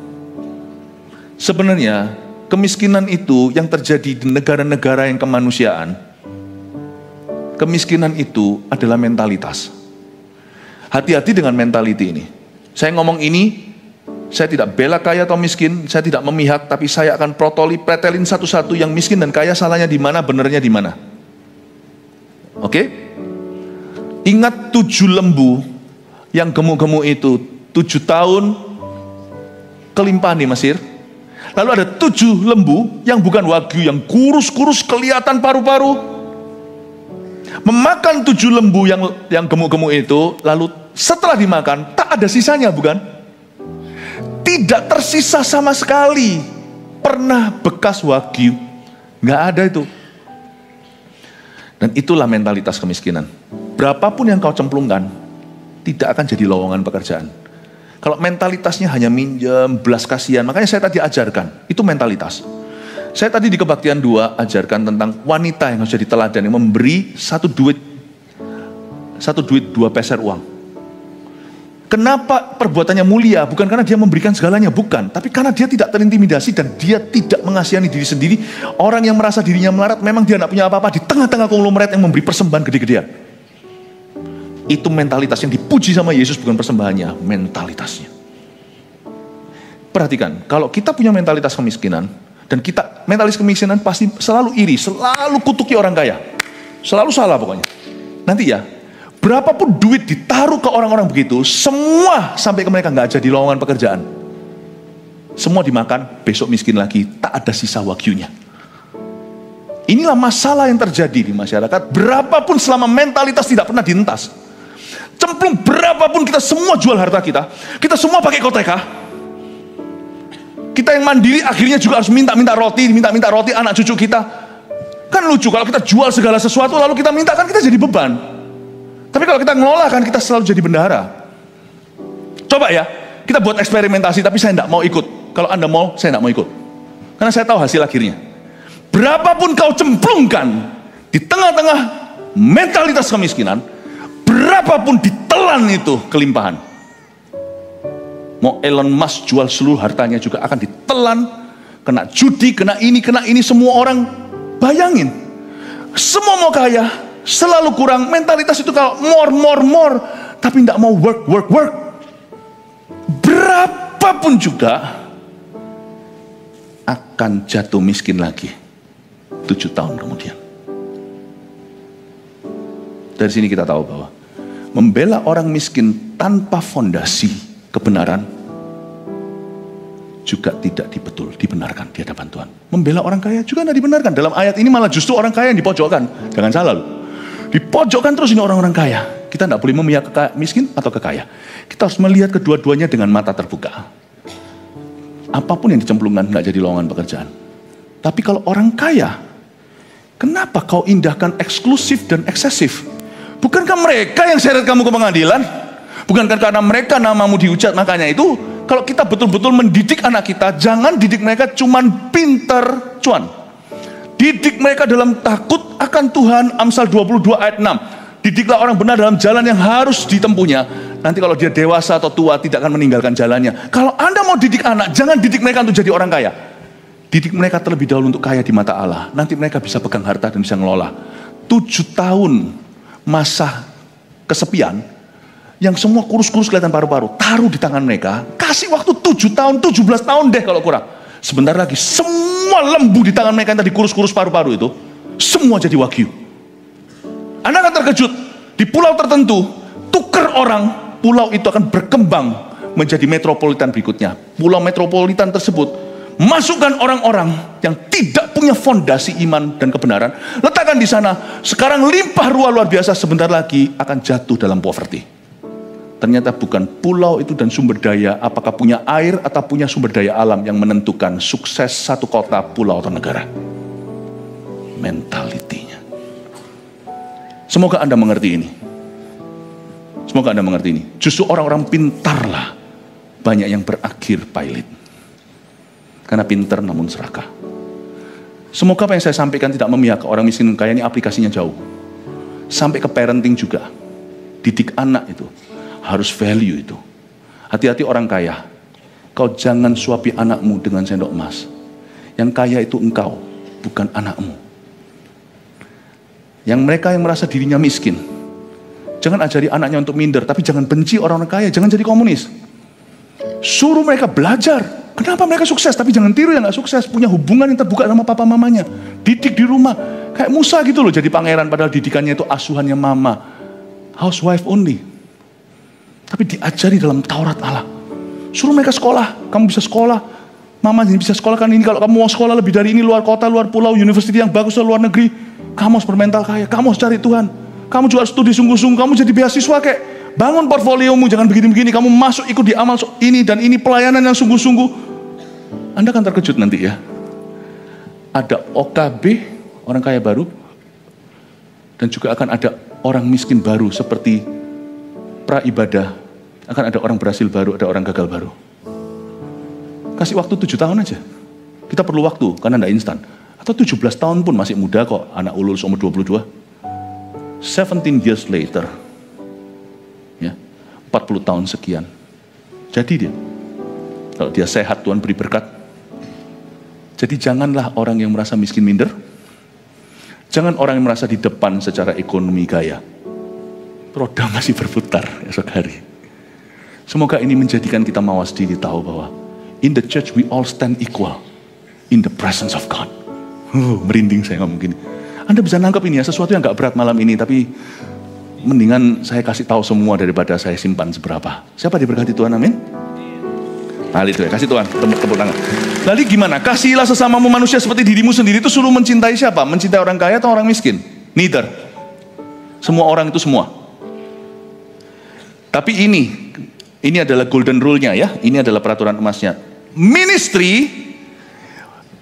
C: Sebenarnya kemiskinan itu yang terjadi di negara-negara yang kemanusiaan. Kemiskinan itu adalah mentalitas. Hati-hati dengan mentality ini. Saya ngomong ini, saya tidak bela kaya atau miskin, saya tidak memihak, tapi saya akan pretelin satu-satu yang miskin dan kaya salahnya di mana, benernya di mana. Oke? Ingat 7 lembu yang gemuk-gemuk itu, 7 tahun kelimpahan di Mesir. Lalu ada 7 lembu yang bukan wagyu, yang kurus-kurus kelihatan paru-paru. Memakan 7 lembu yang gemuk-gemuk itu, lalu setelah dimakan, tak ada sisanya, bukan? Tidak tersisa sama sekali. Pernah bekas wagyu. Nggak ada itu. Dan itulah mentalitas kemiskinan. Berapapun yang kau cemplungkan, tidak akan jadi lowongan pekerjaan. Kalau mentalitasnya hanya minjem, belas kasihan, makanya saya tadi ajarkan, itu mentalitas. Saya tadi di Kebaktian 2 ajarkan tentang wanita yang harus jadi teladan, yang memberi satu duit 2 peser uang. Kenapa perbuatannya mulia? Bukan karena dia memberikan segalanya, bukan. Tapi karena dia tidak terintimidasi dan dia tidak mengasihani diri sendiri. Orang yang merasa dirinya melarat, memang dia tidak punya apa-apa, di tengah-tengah konglomerat yang memberi persembahan gede-gedean. Itu mentalitas yang dipuji sama Yesus, bukan persembahannya, mentalitasnya. Perhatikan, kalau kita punya mentalitas kemiskinan, dan kita mentalis kemiskinan pasti selalu iri, selalu kutuki orang kaya. Selalu salah pokoknya. Nanti ya, berapapun duit ditaruh ke orang-orang begitu, semua sampai ke mereka nggak jadi lowongan pekerjaan. Semua dimakan, besok miskin lagi, tak ada sisa wagyunya. Inilah masalah yang terjadi di masyarakat. Berapapun selama mentalitas tidak pernah dientas. Cemplung berapapun kita semua jual harta kita. Kita semua pakai koteka. Kita yang mandiri akhirnya juga harus minta roti anak cucu kita. Kan lucu kalau kita jual segala sesuatu lalu kita minta, kan kita jadi beban. Tapi kalau kita ngelola kan kita selalu jadi bendahara. Coba ya, kita buat eksperimentasi, tapi saya tidak mau ikut. Kalau Anda mau, saya tidak mau ikut. Karena saya tahu hasil akhirnya. Berapapun kau cemplungkan di tengah-tengah mentalitas kemiskinan, berapapun ditelan itu kelimpahan. Mau Elon Musk jual seluruh hartanya juga akan ditelan. Kena judi, kena ini, semua orang. Bayangin, semua mau kaya, selalu kurang. Mentalitas itu kalau more, tapi tidak mau work. Berapapun juga akan jatuh miskin lagi 7 tahun kemudian. Dari sini kita tahu bahwa membela orang miskin tanpa fondasi kebenaran juga tidak dibenarkan di hadapan Tuhan. Membela orang kaya juga tidak dibenarkan. Dalam ayat ini malah justru orang kaya yang dipojokkan. Jangan salah loh. Dipojokkan terus ini orang-orang kaya. Kita tidak boleh memihak miskin atau kekaya. Kita harus melihat kedua-duanya dengan mata terbuka. Apapun yang dicemplungkan tidak jadi lowongan pekerjaan. Tapi kalau orang kaya, kenapa kau indahkan eksklusif dan eksesif? Bukankah mereka yang seret kamu ke pengadilan? Bukankah karena mereka namamu dihujat? Makanya itu, kalau kita betul-betul mendidik anak kita, jangan didik mereka cuman pinter cuan. Didik mereka dalam takut akan Tuhan. Amsal 22 ayat 6. Didiklah orang benar dalam jalan yang harus ditempuhnya. Nanti kalau dia dewasa atau tua tidak akan meninggalkan jalannya. Kalau Anda mau didik anak, jangan didik mereka untuk jadi orang kaya. Didik mereka terlebih dahulu untuk kaya di mata Allah. Nanti mereka bisa pegang harta dan bisa ngelola. 7 tahun masa kesepian, yang semua kurus-kurus kelihatan paru-paru, taruh di tangan mereka, kasih waktu 7 tahun, 17 tahun deh kalau kurang. Sebentar lagi semua lembu di tangan mereka yang tadi kurus-kurus paru-paru itu, semua jadi wagyu. Anda akan terkejut, di pulau tertentu, tuker orang, pulau itu akan berkembang menjadi metropolitan berikutnya. Pulau metropolitan tersebut, masukkan orang-orang yang tidak punya fondasi iman dan kebenaran, letakkan di sana, sekarang limpah ruah luar biasa, sebentar lagi akan jatuh dalam poverty. Ternyata bukan pulau itu dan sumber daya, apakah punya air atau punya sumber daya alam yang menentukan sukses satu kota, pulau, atau negara. Mentalitinya. Semoga Anda mengerti ini. Semoga Anda mengerti ini. Justru orang-orang pintarlah banyak yang berakhir pailit. Karena pintar namun serakah. Semoga apa yang saya sampaikan tidak memihak ke orang miskin dan kaya, ini aplikasinya jauh. Sampai ke parenting juga. Didik anak itu. Harus value itu. Hati-hati orang kaya. Kau jangan suapi anakmu dengan sendok emas. Yang kaya itu engkau, bukan anakmu. Yang mereka yang merasa dirinya miskin, jangan ajari anaknya untuk minder, tapi jangan benci orang-orang kaya, jangan jadi komunis. Suruh mereka belajar. Kenapa mereka sukses, tapi jangan tiru yang gak sukses. Punya hubungan yang terbuka sama papa mamanya. Didik di rumah. Kayak Musa gitu loh, jadi pangeran, padahal didikannya itu asuhannya mama. Housewife only. Tapi diajari dalam Taurat Allah. Suruh mereka sekolah. Kamu bisa sekolah. Mama bisa sekolahkan ini. Kalau kamu mau sekolah lebih dari ini, luar kota, luar pulau, university yang bagus, luar negeri, kamu harus bermental kaya. Kamu harus cari Tuhan. Kamu juga harus studi sungguh-sungguh. Kamu jadi beasiswa kayak bangun portfoliomu. Jangan begini-begini. Kamu masuk ikut di amal ini dan ini, pelayanan yang sungguh-sungguh. Anda akan terkejut nanti ya. Ada OKB, orang kaya baru. Dan juga akan ada orang miskin baru seperti pra ibadah. Akan ada orang berhasil baru, ada orang gagal baru. Kasih waktu 7 tahun aja. Kita perlu waktu, karena tidak instan. Atau 17 tahun pun masih muda kok, anak lulus umur 22. 17 years later, ya, 40 tahun sekian. Jadi dia, kalau dia sehat, Tuhan beri berkat. Jadi janganlah orang yang merasa miskin minder. Jangan orang yang merasa di depan secara ekonomi kaya. Roda masih berputar esok hari. Semoga ini menjadikan kita mawas diri tahu bahwa in the church we all stand equal in the presence of God. Merinding saya ngomong gini. Anda bisa nangkap ini ya, sesuatu yang gak berat malam ini, tapi mendingan saya kasih tahu semua daripada saya simpan seberapa. Siapa diberkati Tuhan, amin? Nah itu ya, kasih Tuhan, tepuk tangan. Lalu gimana? Kasihilah sesamamu manusia seperti dirimu sendiri. Itu suruh mencintai siapa? Mencintai orang kaya atau orang miskin? Neither. Semua orang itu semua. Tapi ini adalah golden rule-nya ya. Ini adalah peraturan emasnya. Ministry,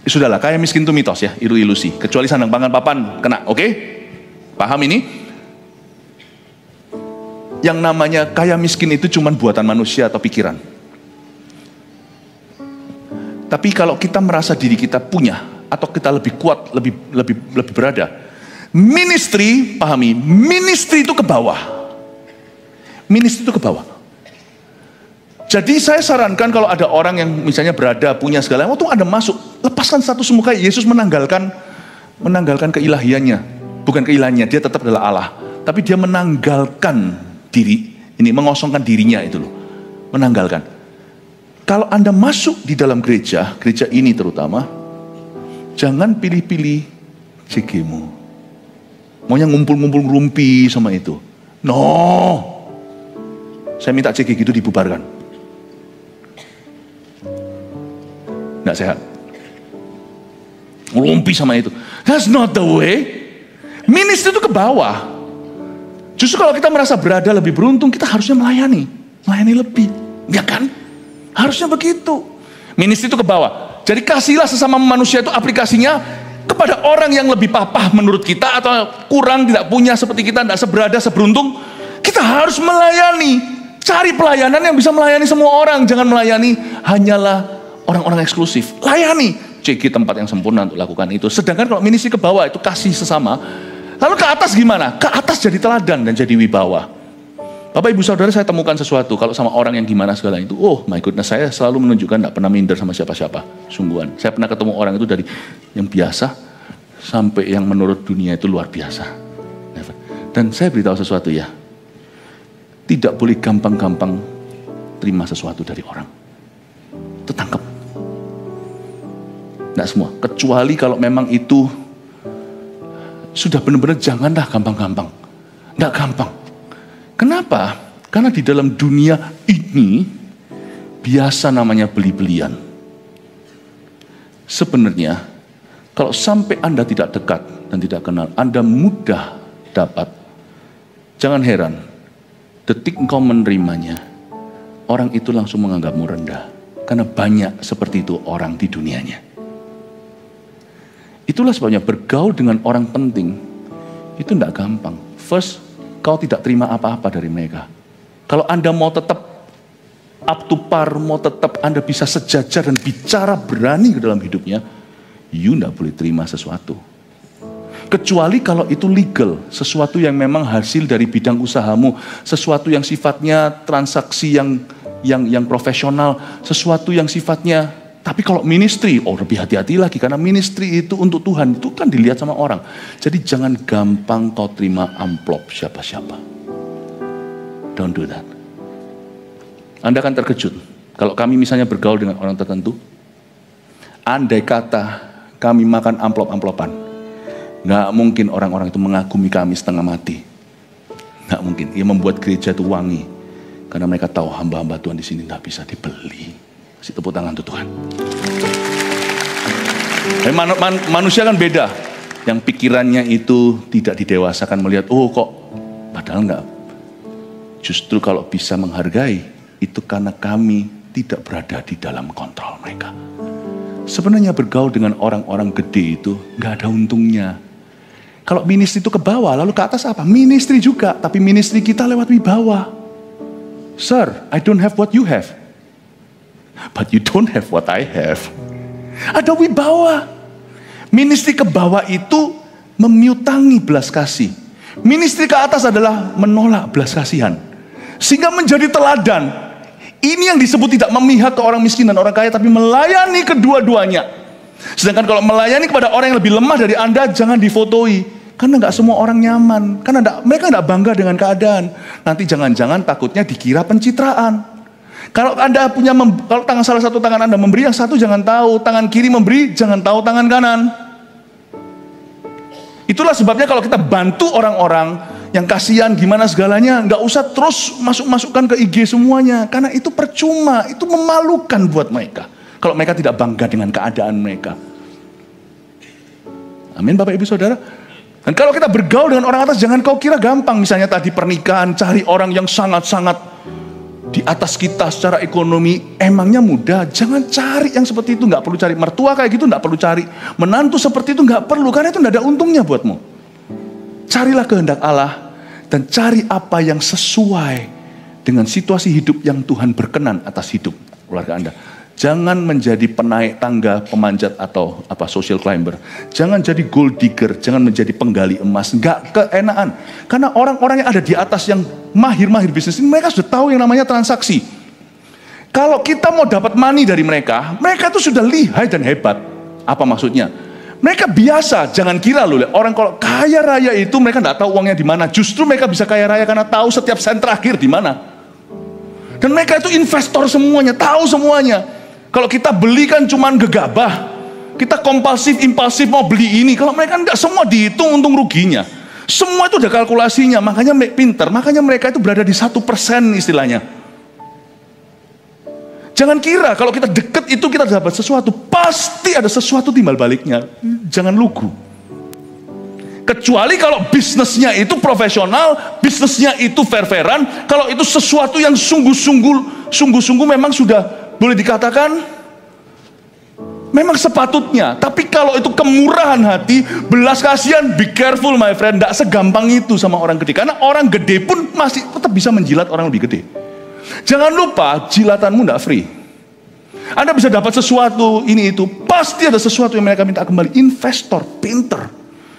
C: sudahlah, kaya miskin itu mitos ya, ilusi. Kecuali sandang pangan papan kena, oke? Paham ini? Yang namanya kaya miskin itu cuma buatan manusia atau pikiran. Tapi kalau kita merasa diri kita punya, atau kita lebih kuat, lebih berada, ministry, pahami, ministry itu ke bawah. Ministry itu ke bawah. Jadi saya sarankan kalau ada orang yang misalnya berada, punya segala, waktu Anda masuk, lepaskan status muka. Yesus menanggalkan keilahiannya. Bukan keilahiannya, dia tetap adalah Allah. Tapi dia menanggalkan diri, ini mengosongkan dirinya itu loh. Menanggalkan. Kalau Anda masuk di dalam gereja ini terutama, jangan pilih-pilih CG-mu. Maunya ngumpul-ngumpul ngerumpi sama itu. No. Saya minta CG gitu dibubarkan. Nggak sehat. Ngelumpi sama itu. That's not the way. Ministry itu ke bawah. Justru kalau kita merasa berada lebih beruntung, kita harusnya melayani lebih. Ya kan? Harusnya begitu. Ministry itu ke bawah. Jadi kasihlah sesama manusia itu aplikasinya kepada orang yang lebih papah menurut kita, atau kurang, tidak punya seperti kita, tidak seberada, seberuntung. Kita harus melayani. Cari pelayanan yang bisa melayani semua orang. Jangan melayani hanyalah orang-orang eksklusif. Layani. CG tempat yang sempurna untuk lakukan itu. Sedangkan kalau ministry ke bawah itu kasih sesama. Lalu ke atas gimana? Ke atas jadi teladan dan jadi wibawa. Bapak ibu saudara, saya temukan sesuatu. Kalau sama orang yang gimana segala itu, oh my goodness, saya selalu menunjukkan tidak pernah minder sama siapa-siapa. Sungguhan. Saya pernah ketemu orang itu dari yang biasa sampai yang menurut dunia itu luar biasa. Dan saya beritahu sesuatu ya. tidak boleh gampang-gampang terima sesuatu dari orang. Itu tangkap. Nggak semua, kecuali kalau memang itu sudah benar-benar janganlah gampang-gampang. Nggak gampang. Kenapa? Karena di dalam dunia ini biasa namanya beli-belian. Sebenarnya kalau sampai Anda tidak dekat dan tidak kenal, Anda mudah dapat. Jangan heran, detik engkau menerimanya, orang itu langsung menganggapmu rendah. Karena banyak seperti itu orang di dunianya. Itulah sebabnya bergaul dengan orang penting itu tidak gampang. First, kau tidak terima apa-apa dari mereka. Kalau Anda mau tetap up to par, mau tetap Anda bisa sejajar dan bicara berani ke dalam hidupnya, you tidak boleh terima sesuatu. Kecuali kalau itu legal, sesuatu yang memang hasil dari bidang usahamu, sesuatu yang sifatnya transaksi yang profesional, sesuatu yang sifatnya. Tapi kalau ministry, lebih hati-hati lagi, karena ministry itu untuk Tuhan, itu kan dilihat sama orang. Jadi jangan gampang kau terima amplop siapa-siapa. Don't do that. Anda akan terkejut. Kalau kami misalnya bergaul dengan orang tertentu, andai kata kami makan amplop-amplopan, nggak mungkin orang-orang itu mengagumi kami setengah mati. Nggak mungkin. Ia membuat gereja itu wangi. Karena mereka tahu hamba-hamba Tuhan di sini nggak bisa dibeli. Kasih tepuk tangan untuk Tuhan. Manusia kan beda. Yang pikirannya itu tidak didewasakan melihat, kok. Padahal enggak. Justru kalau bisa menghargai, itu karena kami tidak berada di dalam kontrol mereka. Sebenarnya bergaul dengan orang-orang gede itu enggak ada untungnya. Kalau ministry itu ke bawah, lalu ke atas apa? Ministry juga, tapi ministry kita lewat wibawa. Sir, I don't have what you have. But you don't have what I have. Ada wibawa. Ministry ke bawah itu memiutangi belas kasih. Ministry ke atas adalah menolak belas kasihan. Sehingga menjadi teladan. Ini yang disebut tidak memihak ke orang miskin dan orang kaya, tapi melayani kedua-duanya. Sedangkan kalau melayani kepada orang yang lebih lemah dari Anda, jangan difotoi. Karena nggak semua orang nyaman. Karena mereka nggak bangga dengan keadaan. Nanti jangan-jangan takutnya dikira pencitraan. Kalau Anda kalau salah satu tangan Anda memberi, yang satu jangan tahu. Tangan kiri memberi, jangan tahu tangan kanan. Itulah sebabnya kalau kita bantu orang-orang yang kasihan gimana segalanya, nggak usah terus masukkan ke IG semuanya. Karena itu percuma, itu memalukan buat mereka. Kalau mereka tidak bangga dengan keadaan mereka. Amin Bapak Ibu Saudara. Dan kalau kita bergaul dengan orang atas, jangan kau kira gampang. Misalnya tadi pernikahan, cari orang yang sangat-sangat di atas kita secara ekonomi, emangnya mudah? Jangan cari yang seperti itu, nggak perlu cari mertua kayak gitu, nggak perlu cari menantu seperti itu, nggak perlu, karena itu nggak ada untungnya buatmu. Carilah kehendak Allah dan cari apa yang sesuai dengan situasi hidup yang Tuhan berkenan atas hidup keluarga Anda. Jangan menjadi penaik tangga, pemanjat atau social climber. Jangan jadi gold digger, jangan menjadi penggali emas. Nggak keenaan. Karena orang-orang yang ada di atas yang mahir-mahir bisnis ini, mereka sudah tahu yang namanya transaksi. Kalau kita mau dapat money dari mereka, mereka itu sudah lihai dan hebat. Apa maksudnya? Mereka biasa, jangan kira loh, orang kalau kaya raya itu mereka nggak tahu uangnya di mana. Justru mereka bisa kaya raya karena tahu setiap sen terakhir di mana. Dan mereka itu investor semuanya, tahu semuanya. Kalau kita beli kan cuman gegabah, kita kompulsif, impulsif mau beli ini. Kalau mereka enggak, semua dihitung untung ruginya. Semua itu ada kalkulasinya, makanya pinter. Makanya mereka itu berada di 1% istilahnya. Jangan kira kalau kita deket itu kita dapat sesuatu. Pasti ada sesuatu timbal baliknya. Jangan lugu. Kecuali kalau bisnisnya itu profesional, bisnisnya itu fair-fairan. Kalau itu sesuatu yang sungguh-sungguh memang sudah boleh dikatakan memang sepatutnya. Tapi kalau itu kemurahan hati, belas kasihan, be careful my friend. Tidak segampang itu sama orang gede. Karena orang gede pun masih tetap bisa menjilat orang lebih gede. Jangan lupa, jilatanmu tidak free. Anda bisa dapat sesuatu, ini itu. Pasti ada sesuatu yang mereka minta kembali. Investor, pinter.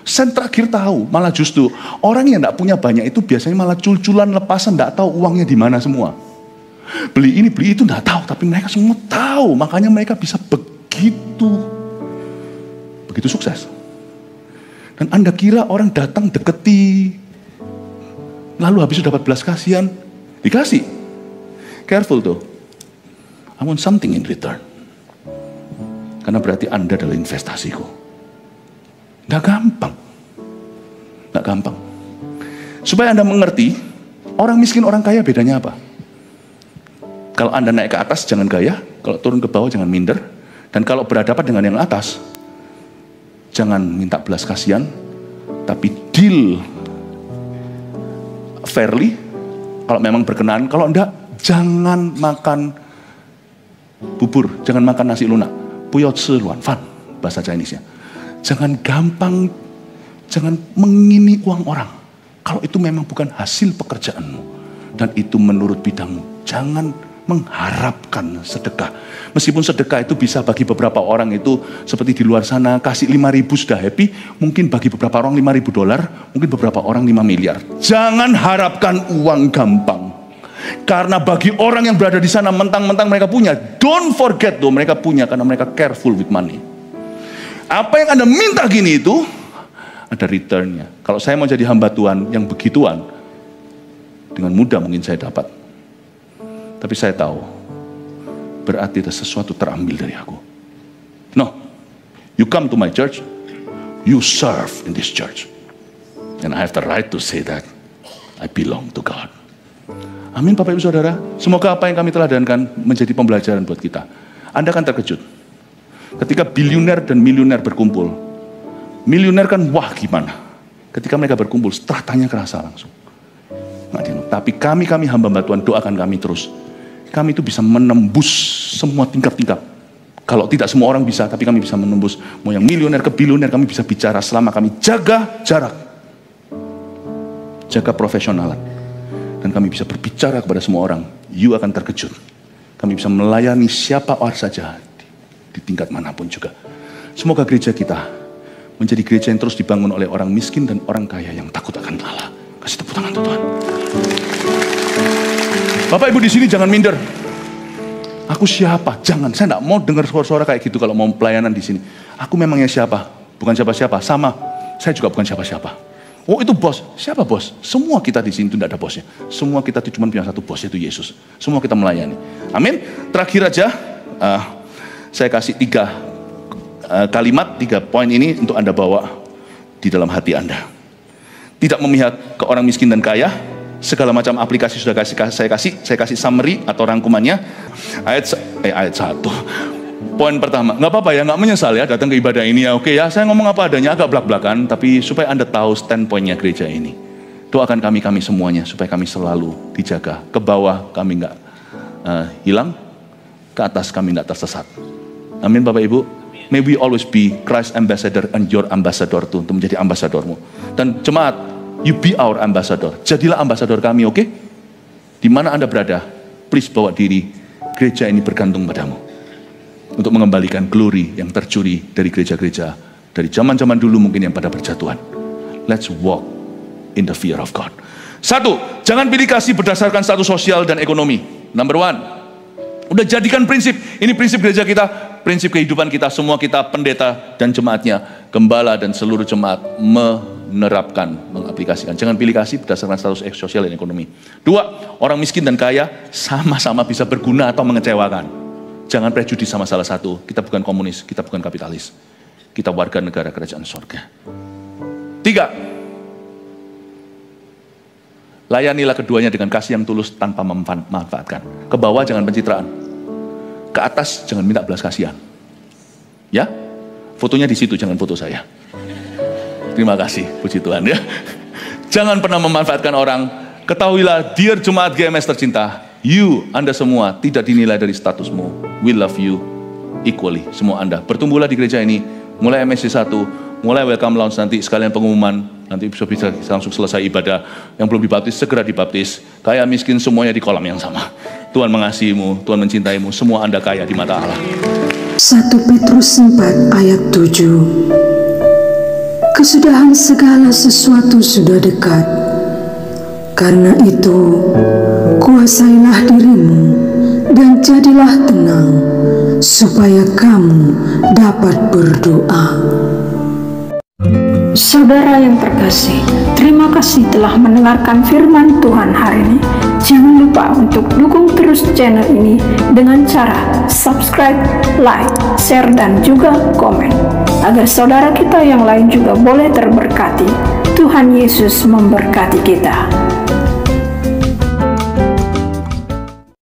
C: Sen terakhir tahu. Malah justru, orang yang tidak punya banyak itu biasanya malah cul-culan, lepasan, tidak tahu uangnya di mana semua. Beli ini, beli itu, tidak tahu. Tapi mereka semua tahu. Makanya mereka bisa begitu sukses. Dan Anda kira orang datang deketi, lalu habis itu dapat belas kasihan. Dikasih. Careful tuh. I want something in return. Karena berarti Anda adalah investasiku. Gak gampang. Gak gampang. Supaya Anda mengerti, orang miskin, orang kaya bedanya apa? Kalau Anda naik ke atas, jangan gaya. Kalau turun ke bawah, jangan minder. Dan kalau berhadapan dengan yang atas, jangan minta belas kasihan, tapi deal fairly. Kalau memang berkenan, kalau enggak, jangan makan bubur, jangan makan nasi lunak. Buyot seluan, fan, bahasa Chinese-nya. Jangan gampang, jangan mengini uang orang. Kalau itu memang bukan hasil pekerjaanmu, dan itu menurut bidangmu, jangan mengharapkan sedekah. Meskipun sedekah itu bisa bagi beberapa orang itu seperti di luar sana kasih 5.000 sudah happy, mungkin bagi beberapa orang $5.000, mungkin beberapa orang 5 miliar. Jangan harapkan uang gampang. Karena bagi orang yang berada di sana mentang-mentang mereka punya, don't forget tuh mereka punya karena mereka careful with money. Apa yang Anda minta gini itu ada returnnya. Kalau saya mau jadi hamba Tuhan yang begituan, dengan mudah mungkin saya dapat. Tapi saya tahu, berarti ada sesuatu terambil dari aku. No, you come to my church, you serve in this church. And I have the right to say that I belong to God. Amin Bapak Ibu Saudara. Semoga apa yang kami teladankan menjadi pembelajaran buat kita. Anda akan terkejut. Ketika bilioner dan milioner berkumpul. Milioner kan wah gimana. Ketika mereka berkumpul, stratanya kerasa langsung. Tapi kami hamba Tuhan, doakan kami terus. Kami itu bisa menembus semua tingkat-tingkat. Kalau tidak semua orang bisa, tapi kami bisa menembus. Mau yang milioner ke bilioner, kami bisa bicara selama kami jaga jarak. Jaga profesionalan. Dan kami bisa berbicara kepada semua orang. You akan terkejut. Kami bisa melayani siapa orang saja di tingkat manapun juga. Semoga gereja kita menjadi gereja yang terus dibangun oleh orang miskin dan orang kaya yang takut akan Allah. Kasih tepuk tangan Tuhan. Bapak Ibu di sini jangan minder. Aku siapa? Jangan. Saya tidak mau dengar suara-suara kayak gitu kalau mau pelayanan di sini. Aku memangnya siapa? Bukan siapa-siapa. Sama. Saya juga bukan siapa-siapa. Oh itu bos. Siapa bos? Semua kita di sini itu tidak ada bosnya. Semua kita itu cuma punya satu bos, yaitu Yesus. Semua kita melayani. Amin. Terakhir aja, saya kasih 3 kalimat, 3 poin ini untuk Anda bawa di dalam hati Anda. Tidak memihak ke orang miskin dan kaya. Segala macam aplikasi sudah saya kasih summary atau rangkumannya. Ayat 1. Poin pertama, nggak apa-apa ya, nggak menyesal ya datang ke ibadah ini ya. Oke ya, saya ngomong apa adanya, agak belak-belakan, tapi supaya Anda tahu standpointnya gereja ini. Doakan kami semuanya supaya kami selalu dijaga. Ke bawah kami nggak hilang, ke atas kami nggak tersesat. Amin Bapak Ibu. May we always be Christ ambassador and your ambassador too, untuk menjadi ambasadormu. Dan jemaat, you be our ambassador. Jadilah ambasador kami, oke? Di mana Anda berada, please bawa diri. Gereja ini bergantung padamu. Untuk mengembalikan glory yang tercuri dari gereja-gereja. Dari zaman-zaman dulu mungkin yang pada berjatuhan. Let's walk in the fear of God. 1, jangan pilih kasih berdasarkan status sosial dan ekonomi. Number 1. Udah jadikan prinsip. Ini prinsip gereja kita, prinsip kehidupan kita. Semua kita pendeta dan jemaatnya, gembala dan seluruh jemaat menerapkan, mengaplikasikan. Jangan pilih kasih berdasarkan status sosial dan ekonomi. 2, orang miskin dan kaya sama-sama bisa berguna atau mengecewakan. Jangan prejudis sama salah satu. Kita bukan komunis, kita bukan kapitalis. Kita warga negara kerajaan surga. 3, layanilah keduanya dengan kasih yang tulus tanpa memanfaatkan. Ke bawah jangan pencitraan. Ke atas jangan minta belas kasihan. Ya, fotonya di situ, jangan foto saya. Terima kasih, puji Tuhan ya. Jangan pernah memanfaatkan orang. Ketahuilah, dear jemaat GMS tercinta, Anda semua tidak dinilai dari statusmu. We love you equally, semua Anda. Bertumbuhlah di gereja ini, mulai MSC 1, mulai welcome lounge nanti, sekalian pengumuman, nanti bisa langsung selesai ibadah. Yang belum dibaptis, segera dibaptis. Kaya miskin semuanya di kolam yang sama. Tuhan mengasihimu, Tuhan mencintaimu, semua Anda kaya di mata Allah.
D: 1 Petrus 4 ayat 7. Kesudahan segala sesuatu sudah dekat. Karena itu, kuasailah dirimu dan jadilah tenang, supaya kamu dapat berdoa. Saudara yang terkasih, terima kasih telah mendengarkan firman Tuhan hari ini. Jangan lupa untuk dukung terus channel ini dengan cara subscribe, like, share, dan juga komen, agar saudara kita yang lain juga boleh terberkati. Tuhan Yesus memberkati kita.